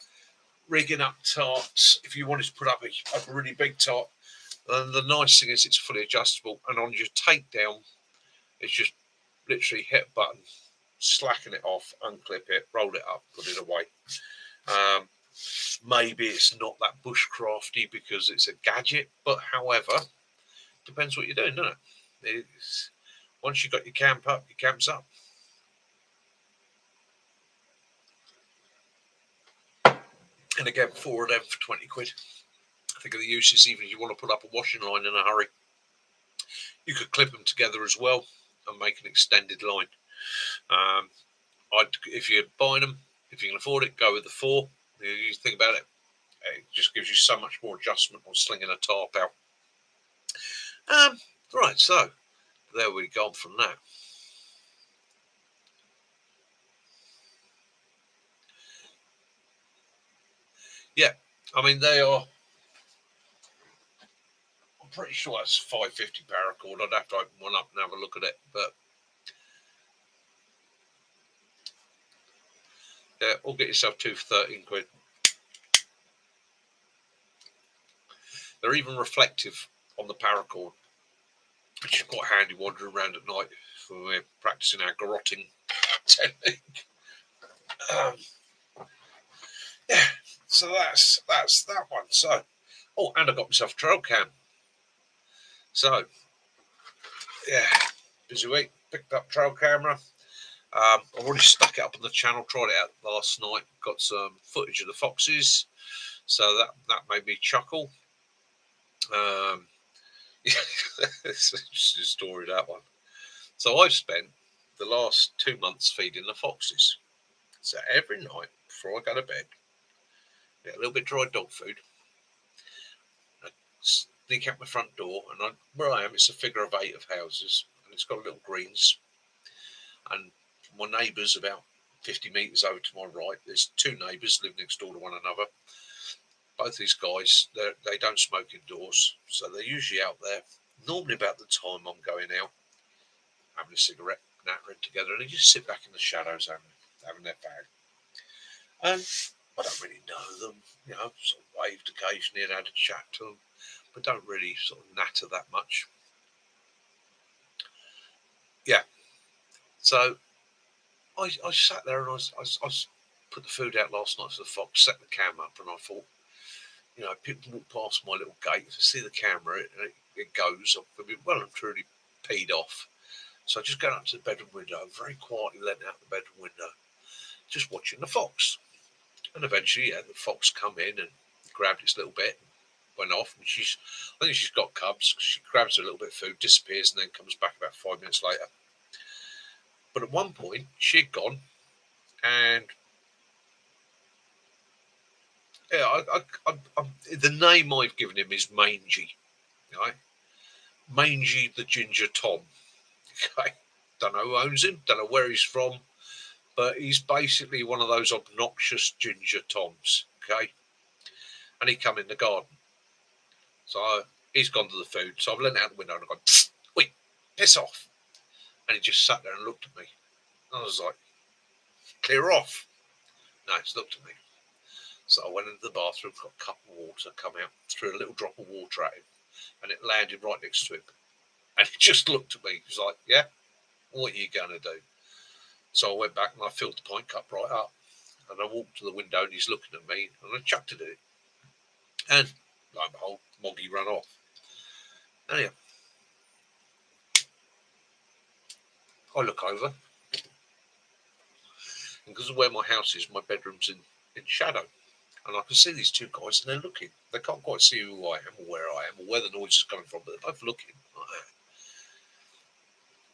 Rigging up tarps if you wanted to put up a really big tarp. And the nice thing is it's fully adjustable. And on your takedown, it's just literally hit a button, slacken it off, unclip it, roll it up, put it away. Maybe it's not that bushcrafty because it's a gadget, but however, depends what you're doing, doesn't it? Once you've got your camp up, your camp's up. And again, 4 of them for 20 quid. I think of the uses, even if you want to put up a washing line in a hurry. You could clip them together as well and make an extended line. If you're buying them, if you can afford it, go with the 4. You think about it, it just gives you so much more adjustment on slinging a tarp out. Right, so there we go from that. Yeah, I mean, they are, I'm pretty sure that's 550 paracord. I'd have to open one up and have a look at it, but yeah, or get yourself 2 for 13 quid. They're even reflective on the paracord, which is quite handy wandering around at night when we're practicing our garroting technique. Yeah, so that's that one. So, and I got myself a trail cam. So, yeah, busy week. Picked up trail camera. I've already stuck it up on the channel. Tried it out last night. Got some footage of the foxes, so that made me chuckle. It's just a story, that one. So I've spent the last 2 months feeding the foxes. So every night before I go to bed, get a little bit of dry dog food. I sneak out my front door, and where I am, it's a figure of 8 of houses, and it's got little greens. And my neighbours, about 50 metres over to my right, there's 2 neighbours live next door to one another. Both these guys, they don't smoke indoors, so they're usually out there, normally about the time I'm going out, having a cigarette, nattering together, and they just sit back in the shadows having their fag. And I don't really know them, sort of waved occasionally and had a chat to them, but don't really sort of natter that much. Yeah. So I sat there and I put the food out last night for the fox, set the cam up, and I thought, people walk past my little gate, to see the camera, it goes. I've been well and truly peed off. So I just got up to the bedroom window, very quietly let out the bedroom window, just watching the fox. And eventually, the fox come in and grabbed its little bit, went off, and I think she's got cubs. She grabs a little bit of food, disappears, and then comes back about 5 minutes later. But at one point, she'd gone, and yeah, the name I've given him is Mangy, right? Mangy the Ginger Tom. Okay, don't know who owns him, don't know where he's from, but he's basically one of those obnoxious ginger Toms. Okay, and he come in the garden, so he's gone to the food. So I've leant out the window and I've gone, wait, piss off, and he just sat there and looked at me. And I was like, clear off. No, he's looked at me. So I went into the bathroom, got a cup of water, come out, threw a little drop of water at him, and it landed right next to him. And he just looked at me. He was like, yeah, what are you going to do? So I went back and I filled the pint cup right up. And I walked to the window and he's looking at me, and I chucked it at him. And lo and behold, Moggy ran off. Anyhow, I look over. And because of where my house is, my bedroom's in shadow. And I can see these two guys, and they're looking. They can't quite see who I am or where I am or where the noise is coming from, but they're both looking like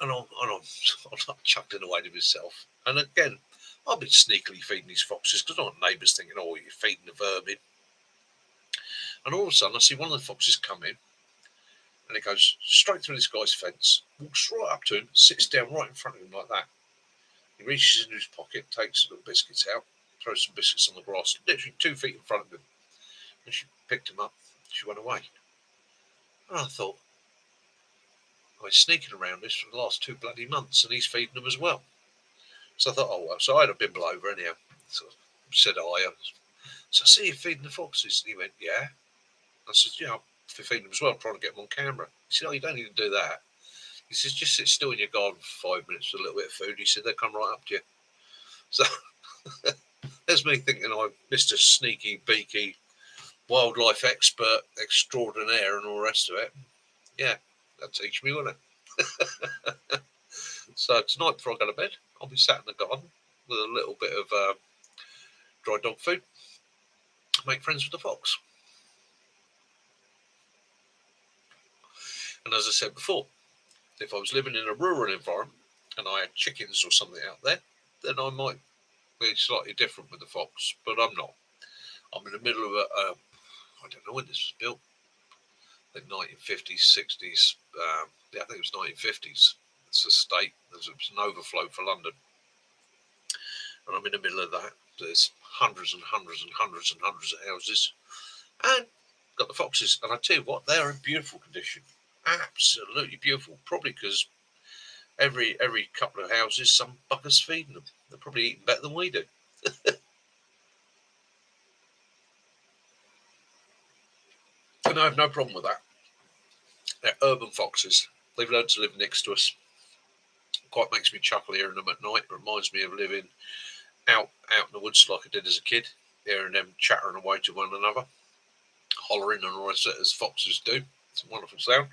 that. And I'm chuckling away to myself. And again, I've been sneakily feeding these foxes because I want neighbours thinking, oh, you're feeding the vermin. And all of a sudden, I see one of the foxes come in, and it goes straight through this guy's fence, walks right up to him, sits down right in front of him like that. He reaches into his pocket, takes some little biscuits out, throws some biscuits on the grass, literally 2 feet in front of him. And she picked him up. She went away. And I thought, I've been sneaking around this for the last 2 bloody months, and he's feeding them as well. So I thought, oh, well. So I had a bimble over anyhow. So I said, hi. So I see you feeding the foxes. And he went, yeah. I said, yeah, I'm feeding them as well. I'm trying to get them on camera. He said, oh, you don't need to do that. He says, just sit still in your garden for 5 minutes with a little bit of food. He said, they'll come right up to you. So there's me thinking I'm Mr. Sneaky, beaky, wildlife expert extraordinaire and all the rest of it. Yeah, that'll teach me, won't it? So tonight before I go to bed, I'll be sat in the garden with a little bit of dry dog food. Make friends with the fox. And as I said before, if I was living in a rural environment and I had chickens or something out there, then I might be slightly different with the fox, but I'm not. I'm in the middle of I don't know when this was built, I think 1950s, 60s. Yeah, I think it was 1950s. It's a state. There's an overflow for London. And I'm in the middle of that. There's hundreds and hundreds and hundreds and hundreds of houses. And got the foxes. And I tell you what, they are in beautiful condition. Absolutely beautiful. Probably because every couple of houses, some bucker's feeding them. They're probably eating better than we do. And I have no problem with that. They're urban foxes. They've learned to live next to us. Quite makes me chuckle hearing them at night. It reminds me of living out in the woods like I did as a kid, hearing them chattering away to one another, hollering and all that as foxes do. It's a wonderful sound.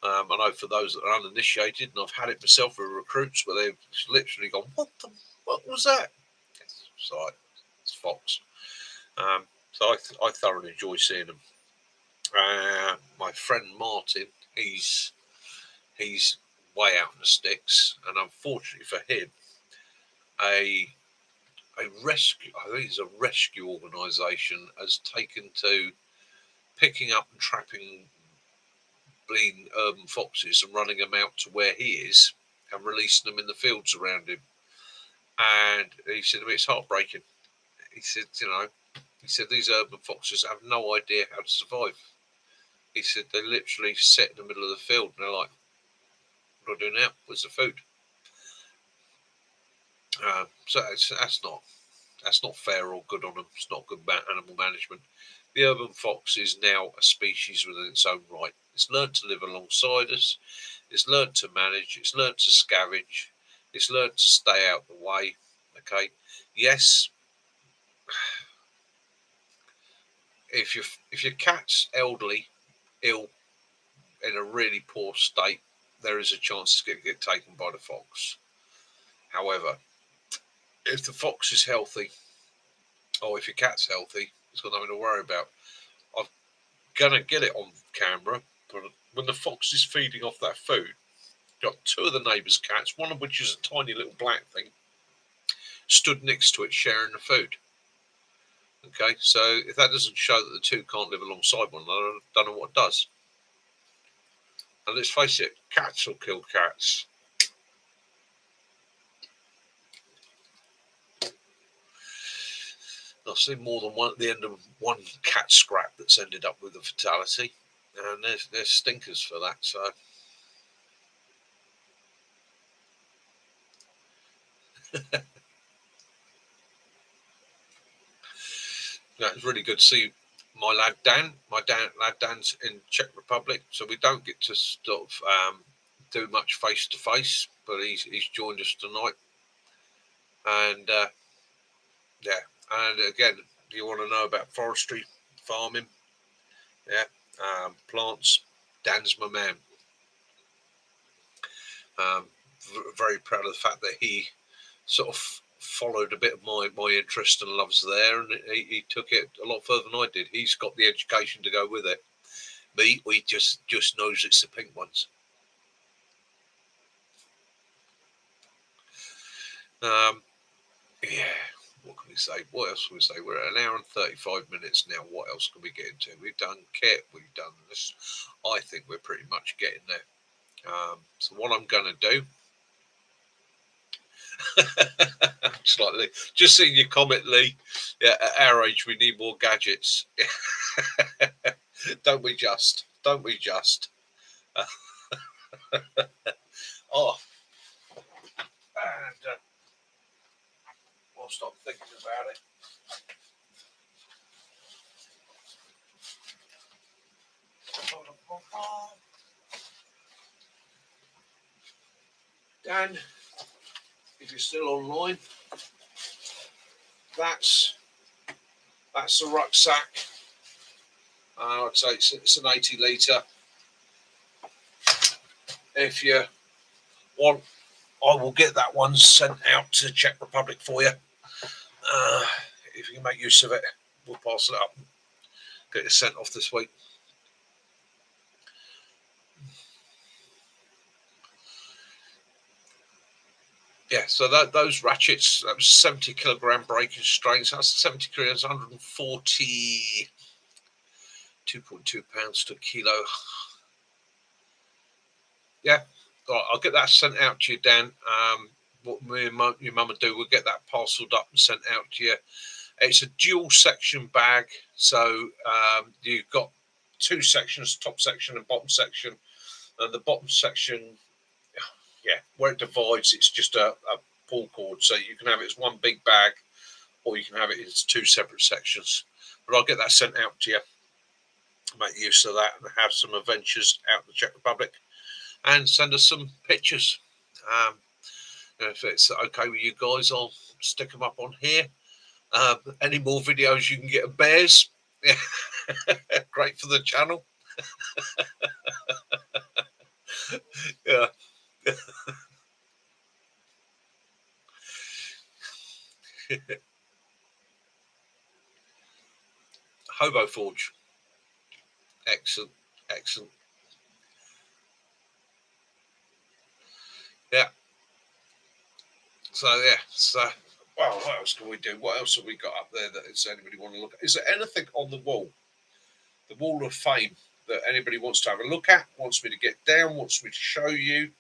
I know for those that are uninitiated, and I've had it myself with recruits where they've literally gone, what was that? So it's fox. So I thoroughly enjoy seeing them. My friend Martin, he's way out in the sticks, and unfortunately for him, a rescue, I think it's a rescue organisation, has taken to picking up and trapping bleeding urban foxes and running them out to where he is and releasing them in the fields around him. And he said to me, it's heartbreaking. He said, these urban foxes have no idea how to survive. He said they literally sit in the middle of the field and they're like, what do I do now? Where's the food? So that's not fair or good on them. It's not good animal management. The urban fox is now a species within its own right. It's learned to live alongside us. It's learned to manage. It's learned to scavenge. It's learned to stay out the way. Okay. Yes. If your cat's elderly, ill, in a really poor state, there is a chance it's going to get taken by the fox. However, if the fox is healthy, or if your cat's healthy, it's got nothing to worry about. I'm gonna get it on camera, but when the fox is feeding off that food, got 2 of the neighbours' cats, one of which is a tiny little black thing, stood next to it sharing the food. Okay, so if that doesn't show that the two can't live alongside one another, I don't know what does. And let's face it, cats will kill cats. I've seen more than one at the end of one cat scrap that's ended up with a fatality, and there's stinkers for that. So yeah, it's really good to see my lad Dan. Lad Dan's in Czech Republic, so we don't get to sort of do much face to face, but he's joined us tonight, and yeah, and again, you want to know about forestry, farming, yeah, plants. Dan's my man. Very proud of the fact that he sort of followed a bit of my interest and loves there, and he took it a lot further than I did. He's got the education to go with it. Me, we just knows it's the pink ones. Yeah, what can we say? What else can we say? We're at 1 hour and 35 minutes now. What else can we get into? We've done kit, we've done this. I think we're pretty much getting there. So what I'm going to do, just seeing your comment, Lee. Yeah, at our age, we need more gadgets. Don't we just? Don't we just? Oh, and whilst I'm thinking about it, Dan, if you're still online, that's the rucksack. I'd say it's an 80 litre. If you want, I will get that one sent out to Czech Republic for you. If you can make use of it, we'll pass it up. Get it sent off this week. Yeah, so those ratchets, that was a 70 kilogram braking strain. So that's 70 kilograms, 140, 2.2 pounds to a kilo. Yeah, right, I'll get that sent out to you, Dan. What me and your mum will do, we'll get that parceled up and sent out to you. It's a dual section bag, so you've got two sections, top section and bottom section. And the bottom section, yeah, where it divides, it's just a pull cord. So you can have it as one big bag, or you can have it as two separate sections. But I'll get that sent out to you. Make use of that and have some adventures out in the Czech Republic, and send us some pictures. If it's okay with you guys, I'll stick them up on here. Any more videos you can get of bears, great for the channel. Yeah. Hobo Forge. Excellent. Yeah. So well, what else can we do? What else have we got up there that is anybody want to look at? Is there anything on the wall of fame, that anybody wants to have a look at, wants me to get down, wants me to show you?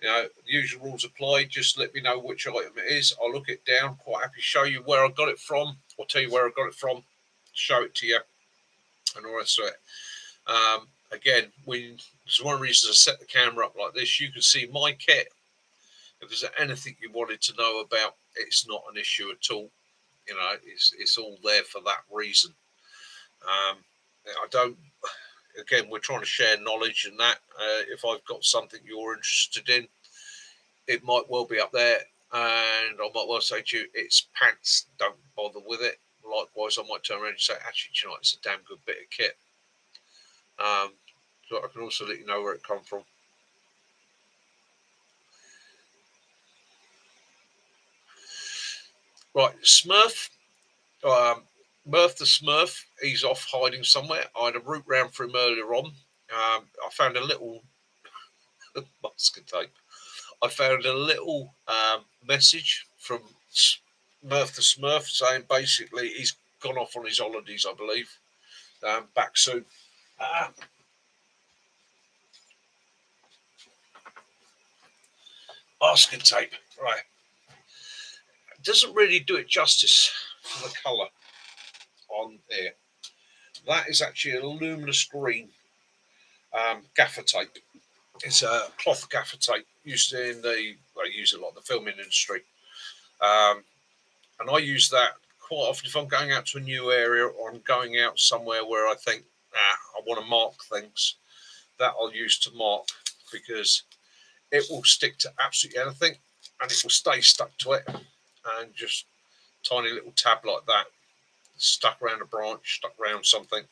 You know, the usual rules apply. Just let me know which item it is. I'll look it down. Quite happy to show you where I got it from. I'll tell you where I got it from, show it to you, and all the rest of it. Again, it's one of the reasons I set the camera up like this. You can see my kit. If there's anything you wanted to know about, it's not an issue at all. You know, it's all there for that reason. I don't. Again, we're trying to share knowledge, and that if I've got something you're interested in, it might well be up there, and I might well say to you, it's pants, don't bother with it. Likewise, I might turn around and say, actually, you know, it's a damn good bit of kit. So I can also let you know where it come from. Right, Smurf. Murph the Smurf, he's off hiding somewhere. I had a route round for him earlier on. I found a little masking tape. I found a little message from Murph the Smurf saying basically he's gone off on his holidays, I believe. Back soon. Masking tape, right. It doesn't really do it justice for the colour on here. That is actually a luminous green gaffer tape. It's a cloth gaffer tape used in they use it a lot in the filming industry. And I use that quite often if I'm going out to a new area or I'm going out somewhere where I think, I want to mark things. That I'll use to mark, because it will stick to absolutely anything and it will stay stuck to it. And just tiny little tab like that, stuck around a branch, stuck around something,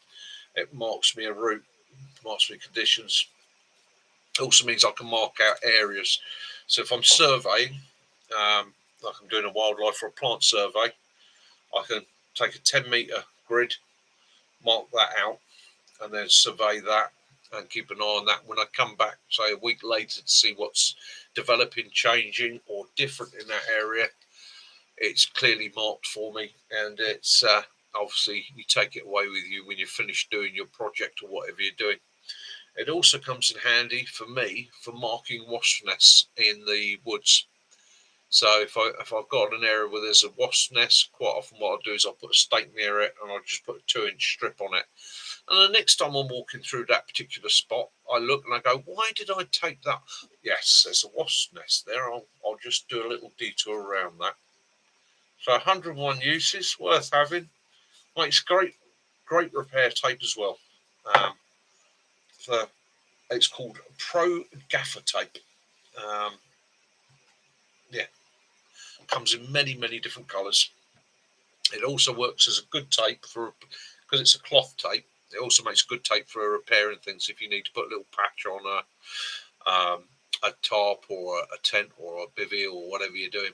it marks me a route, marks me conditions. It also means I can mark out areas. So if I'm surveying, like I'm doing a wildlife or a plant survey, I can take a 10-metre grid, mark that out, and then survey that and keep an eye on that. When I come back, say a week later, to see what's developing, changing, or different in that area, it's clearly marked for me, and it's obviously you take it away with you when you're finished doing your project or whatever you're doing. It also comes in handy for me for marking wasp nests in the woods. So if I've got an area where there's a wasp nest, quite often what I'll do is I'll put a stake near it and I'll just put a 2-inch strip on it. And the next time I'm walking through that particular spot, I look and I go, why did I take that? Yes, there's a wasp nest there. I'll just do a little detour around that. So 101 uses, worth having. Makes great repair tape as well. So it's called Pro Gaffer Tape. Yeah, comes in many different colours. It also works as a good tape because it's a cloth tape. It also makes good tape for repairing things. If you need to put a little patch on a tarp or a tent or a bivvy or whatever you're doing.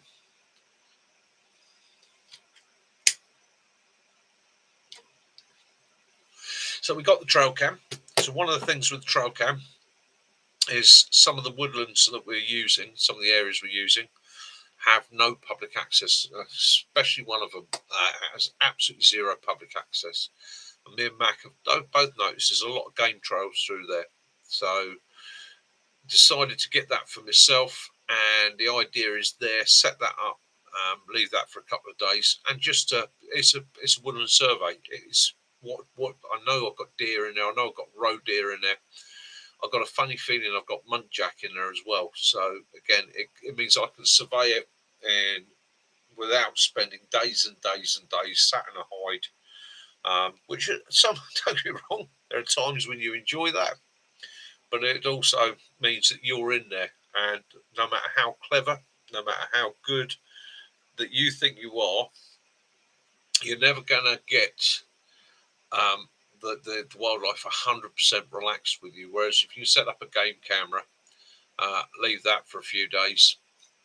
So we got the trail cam. So one of the things with the trail cam is some of the woodlands that we're using, some of the areas we're using, have no public access, especially one of them has absolutely zero public access. And me and Mac have both noticed there's a lot of game trails through there. So decided to get that for myself, and the idea is there, set that up, leave that for a couple of days, and just it's a woodland survey. It's what I know. I've got deer in there. I know I've got roe deer in there. I've got a funny feeling I've got muntjac in there as well. So again, it means I can survey it and without spending days and days and days sat in a hide. Which some don't get me wrong, there are times when you enjoy that, but it also means that you're in there, and no matter how clever, no matter how good that you think you are, you're never going to get the wildlife 100% relaxed with you. Whereas if you set up a game camera, leave that for a few days,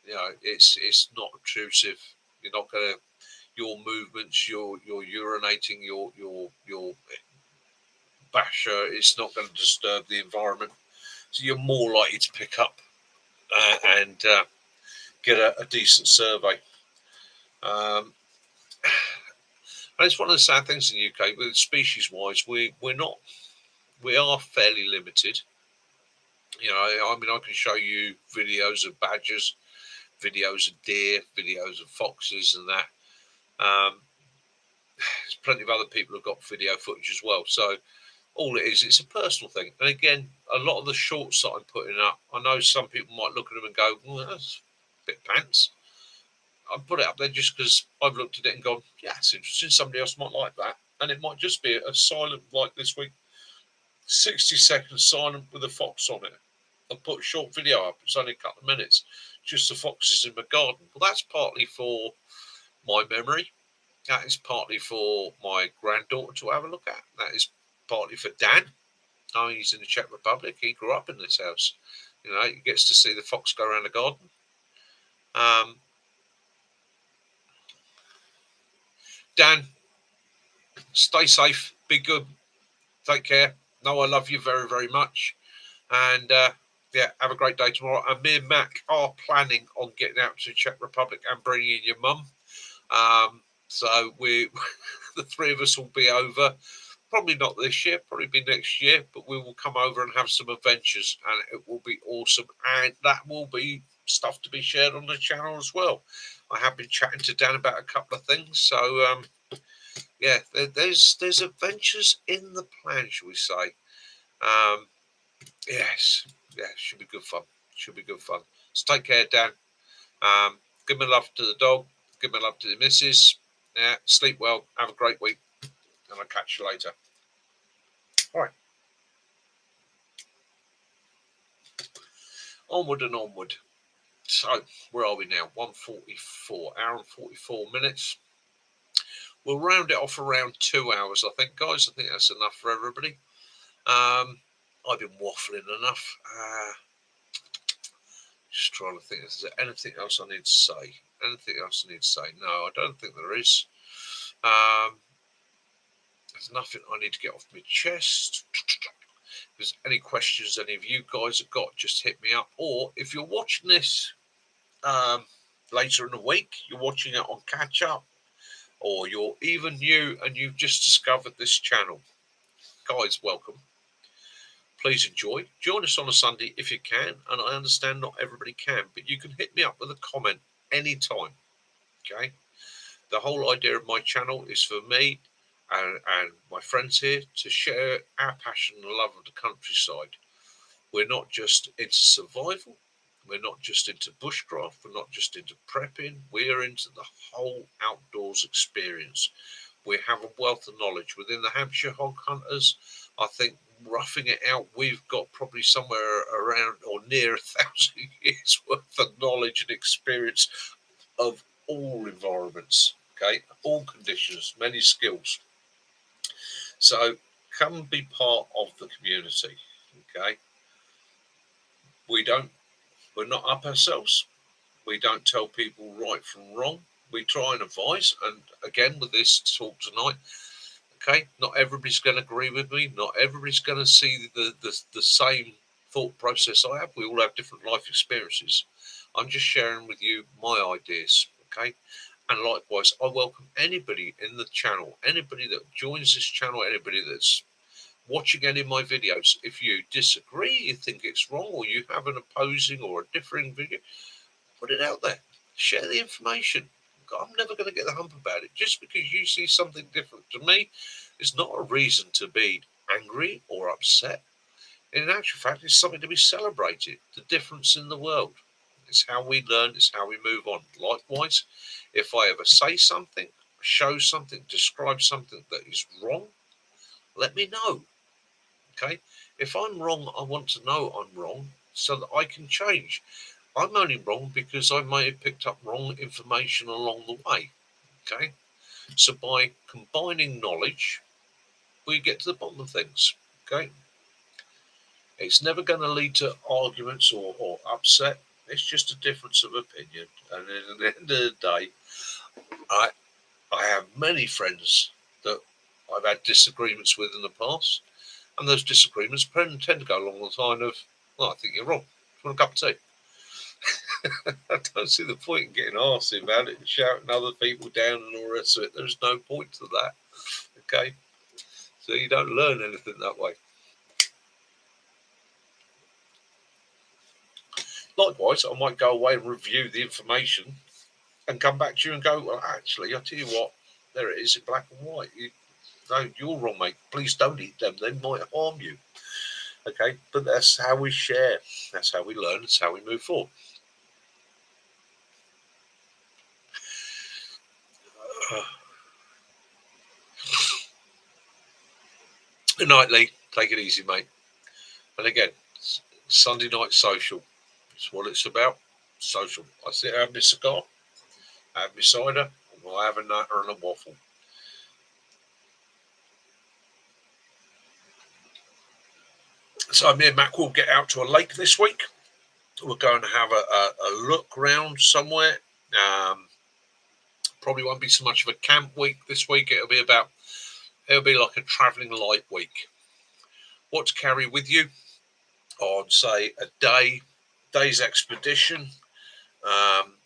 it's not obtrusive. You're not going to, your movements, your urinating, your basher, it's not going to disturb the environment. So you're more likely to pick up and get a decent survey. And it's one of the sad things in the UK, with species-wise, we are fairly limited. I mean, I can show you videos of badgers, videos of deer, videos of foxes, and that. There's plenty of other people who've got video footage as well. So all it is, it's a personal thing. And again, a lot of the shorts that I'm putting up, I know some people might look at them and go, well, that's a bit pants. I put it up there just because I've looked at it and gone, yeah, it's interesting. Somebody else might like that. And it might just be a silent, like this week, 60 seconds silent with a fox on it. I put a short video up. It's only a couple of minutes. Just the foxes in my garden. Well, that's partly for my memory. That is partly for my granddaughter to have a look at. That is partly for Dan. Oh, he's in the Czech Republic. He grew up in this house. He gets to see the fox go around the garden. Dan, stay safe. Be good. Take care. No, I love you very, very much. And have a great day tomorrow. And me and Mac are planning on getting out to the Czech Republic and bringing in your mum. So we, the three of us, will be over. Probably not this year, probably be next year, but we will come over and have some adventures, and it will be awesome. And that will be stuff to be shared on the channel as well. I have been chatting to Dan about a couple of things, so there's adventures in the plan, shall we say? Yes, should be good fun. Should be good fun. So take care, Dan. Give my love to the dog. Give my love to the missus. Yeah, sleep well. Have a great week, and I'll catch you later. All right. Onward and onward. So, where are we now? 1:44, hour and 44 minutes. We'll round it off around 2 hours, I think, guys. I think that's enough for everybody. I've been waffling enough. Just trying to think, is there anything else I need to say? Anything else I need to say? No, I don't think there is. There's nothing I need to get off my chest. If there's any questions any of you guys have got, just hit me up. Or if you're watching this later in the week, you're watching it on catch up, or you're even new and you've just discovered this channel, guys, welcome. Please enjoy. Join us on a Sunday if you can, and I understand not everybody can, but you can hit me up with a comment anytime. Okay. The whole idea of my channel is for me and my friends here to share our passion and love of the countryside. We're not just into survival. We're not just into bushcraft. We're not just into prepping. We're into the whole outdoors experience. We have a wealth of knowledge within the Hampshire Hog Hunters. I think, roughing it out, we've got probably somewhere around or near 1,000 years worth of knowledge and experience of all environments, okay, all conditions, many skills. So come and be part of the community, okay. We're not up ourselves. We don't tell people right from wrong. We try and advise. And again, with this talk tonight, okay, not everybody's going to agree with me. Not everybody's going to see the same thought process I have. We all have different life experiences. I'm just sharing with you my ideas, okay? And likewise, I welcome anybody in the channel, anybody that joins this channel, anybody that's watching any of my videos. If you disagree, you think it's wrong, or you have an opposing or a differing video, put it out there. Share the information. I'm never going to get the hump about it. Just because you see something different to me, it's not a reason to be angry or upset. In actual fact, it's something to be celebrated. The difference in the world. It's how we learn. It's how we move on. Likewise, if I ever say something, show something, describe something that is wrong, let me know. Okay? If I'm wrong, I want to know I'm wrong so that I can change. I'm only wrong because I may have picked up wrong information along the way. Okay? So by combining knowledge, we get to the bottom of things. Okay? It's never going to lead to arguments or upset. It's just a difference of opinion. And at the end of the day, I have many friends that I've had disagreements with in the past. And those disagreements tend to go along the line of, well, I think you're wrong. Do you want a cup of tea? I don't see the point in getting arsy about it and shouting other people down and all the rest of it. There's no point to that. Okay? So you don't learn anything that way. Likewise, I might go away and review the information and come back to you and go, well, actually, I'll tell you what, there it is in black and white. No, you're wrong, mate. Please don't eat them. They might harm you. Okay? But that's how we share. That's how we learn. That's how we move forward. Good night, Lee. Take it easy, mate. And again, Sunday night social. It's what it's about. Social. I sit, have my cigar, I have my cider, and we'll have a nutter and a waffle. So me and Mac will get out to a lake this week. We're going to have a look round somewhere. Probably won't be so much of a camp week this week. It'll be like a travelling light week. What to carry with you on, say, a day's expedition,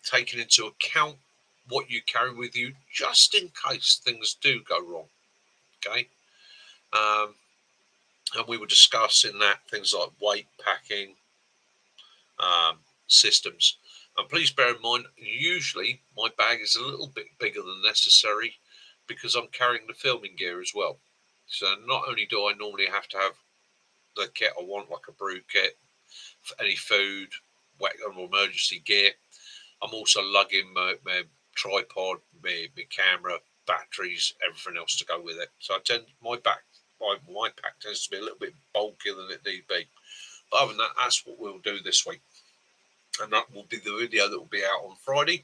taking into account what you carry with you just in case things do go wrong. Okay. And we were discussing that, things like weight, packing, systems. And please bear in mind, usually my bag is a little bit bigger than necessary because I'm carrying the filming gear as well. So not only do I normally have to have the kit I want, like a brew kit, for any food, wet or emergency gear, I'm also lugging my tripod, my camera, batteries, everything else to go with it. So my pack tends to be a little bit bulkier than it need be. But other than that, that's what we'll do this week. And that will be the video that will be out on Friday.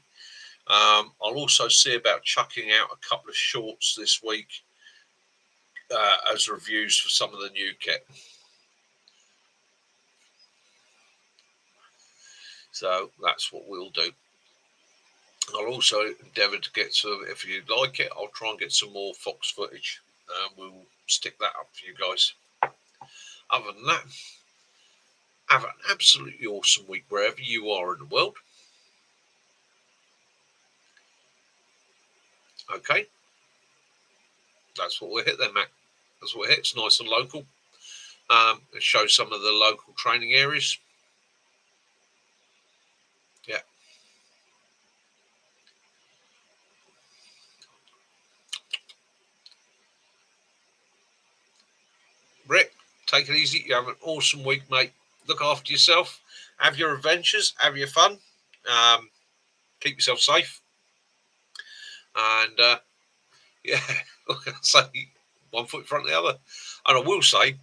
I'll also see about chucking out a couple of shorts this week as reviews for some of the new kit. So that's what we'll do. I'll also endeavour to get some, if you like it, I'll try and get some more fox footage. We'll stick that up for you guys. Other than that, have an absolutely awesome week wherever you are in the world. Okay, that's what we'll hit then, Mac. That's what we'll hit. It's nice and local. It shows some of the local training areas. Yeah. Rick, take it easy. You have an awesome week, mate. Look after yourself. Have your adventures. Have your fun. Keep yourself safe. And yeah, like I say, one foot in front of the other. And I will say,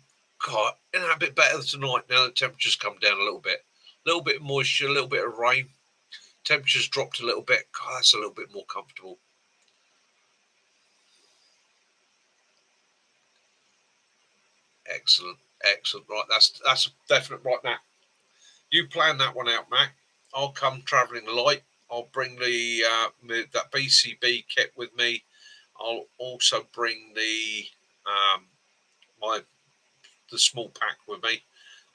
God, isn't that a bit better tonight now the temperature's come down a little bit? A little bit of moisture, a little bit of rain. Temperature's dropped a little bit. God, that's a little bit more comfortable. Excellent, excellent. Right, that's a definite right now. You plan that one out, Mac. I'll come travelling light. I'll bring the that BCB kit with me. I'll also bring the the small pack with me,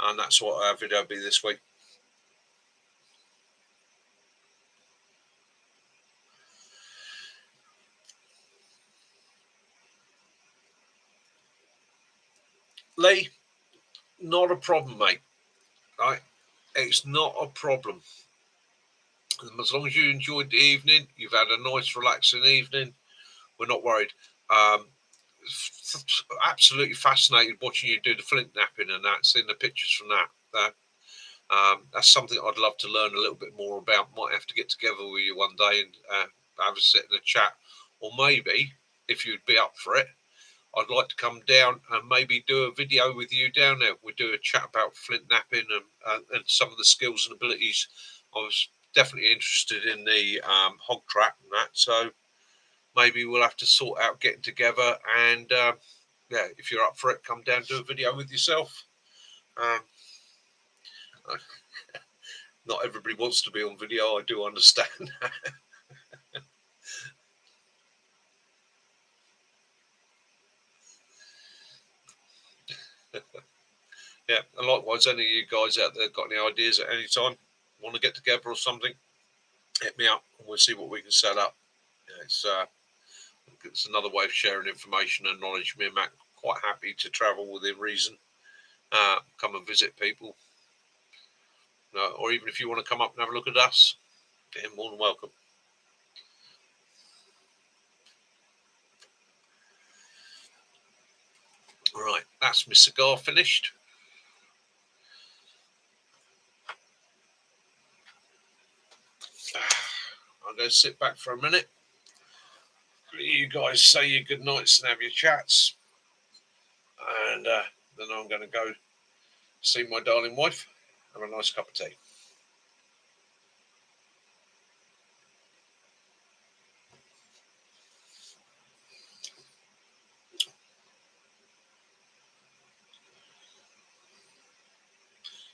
and that's what our video will be this week. Lee, not a problem, mate. Right, it's not a problem. As long as you enjoyed the evening, you've had a nice, relaxing evening. We're not worried. Absolutely fascinated watching you do the flint napping and that, seeing the pictures from that. That's something I'd love to learn a little bit more about. Might have to get together with you one day and have a sit in a chat, or maybe if you'd be up for it, I'd like to come down and maybe do a video with you down there. We do a chat about flint napping and some of the skills and abilities. I was definitely interested in the hog trap and that, so maybe we'll have to sort out getting together and yeah, if you're up for it, come down and do a video with yourself. Not everybody wants to be on video. I do understand. Yeah, and likewise, any of you guys out there got any ideas at any time, want to get together or something, hit me up and we'll see what we can set up. Yeah, it's another way of sharing information and knowledge. Me and Matt are quite happy to travel within reason, come and visit people, or even if you want to come up and have a look at us, you're more than welcome. Right, that's my cigar finished. I'm going to sit back for a minute. You guys say your good nights and have your chats. And then I'm going to go see my darling wife, have a nice cup of tea.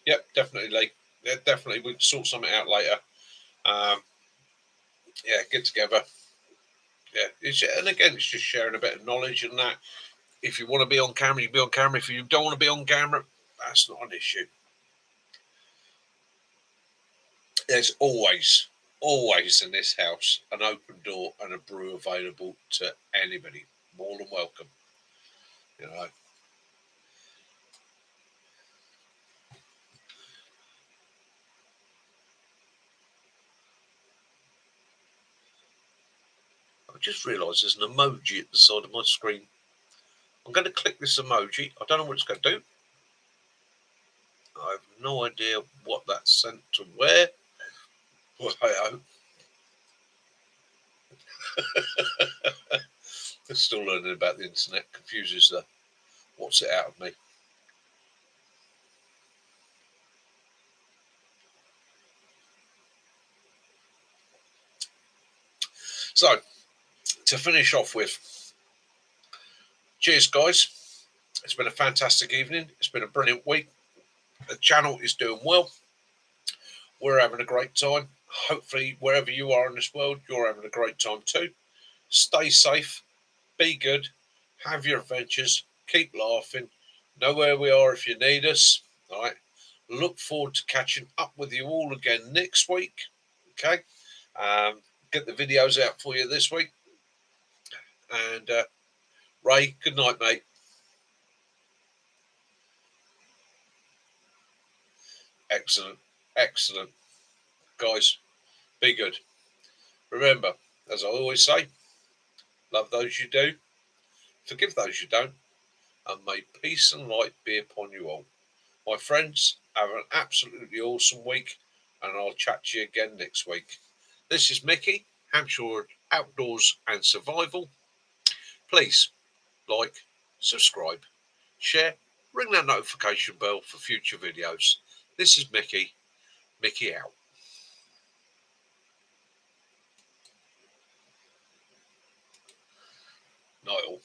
Yep, definitely, Lee. Yeah, definitely. We can sort something out later. Yeah, get together. Yeah, and again, it's just sharing a bit of knowledge and that. If you want to be on camera, you be on camera. If you don't want to be on camera, that's not an issue. There's always in this house an open door and a brew available to anybody. More than welcome. You know. I just realised there's an emoji at the side of my screen. I'm going to click this emoji. I don't know what it's going to do. I have no idea what that's sent to where. Well, I hope. I'm still learning about the internet. Confuses the what's it out of me. So, to finish off with, cheers, guys. It's been a fantastic evening. It's been a brilliant week. The channel is doing well. We're having a great time. Hopefully, wherever you are in this world, you're having a great time too. Stay safe, be good, have your adventures, keep laughing. Know where we are if you need us. All right. Look forward to catching up with you all again next week. Okay. Get the videos out for you this week. And Ray, good night, mate. Excellent. Excellent. Guys, be good. Remember, as I always say, love those you do, forgive those you don't, and may peace and light be upon you all. My friends, have an absolutely awesome week, and I'll chat to you again next week. This is Mickey, Hampshire Outdoors and Survival. Please like, subscribe, share, ring that notification bell for future videos. This is Mickey. Mickey out. Night all.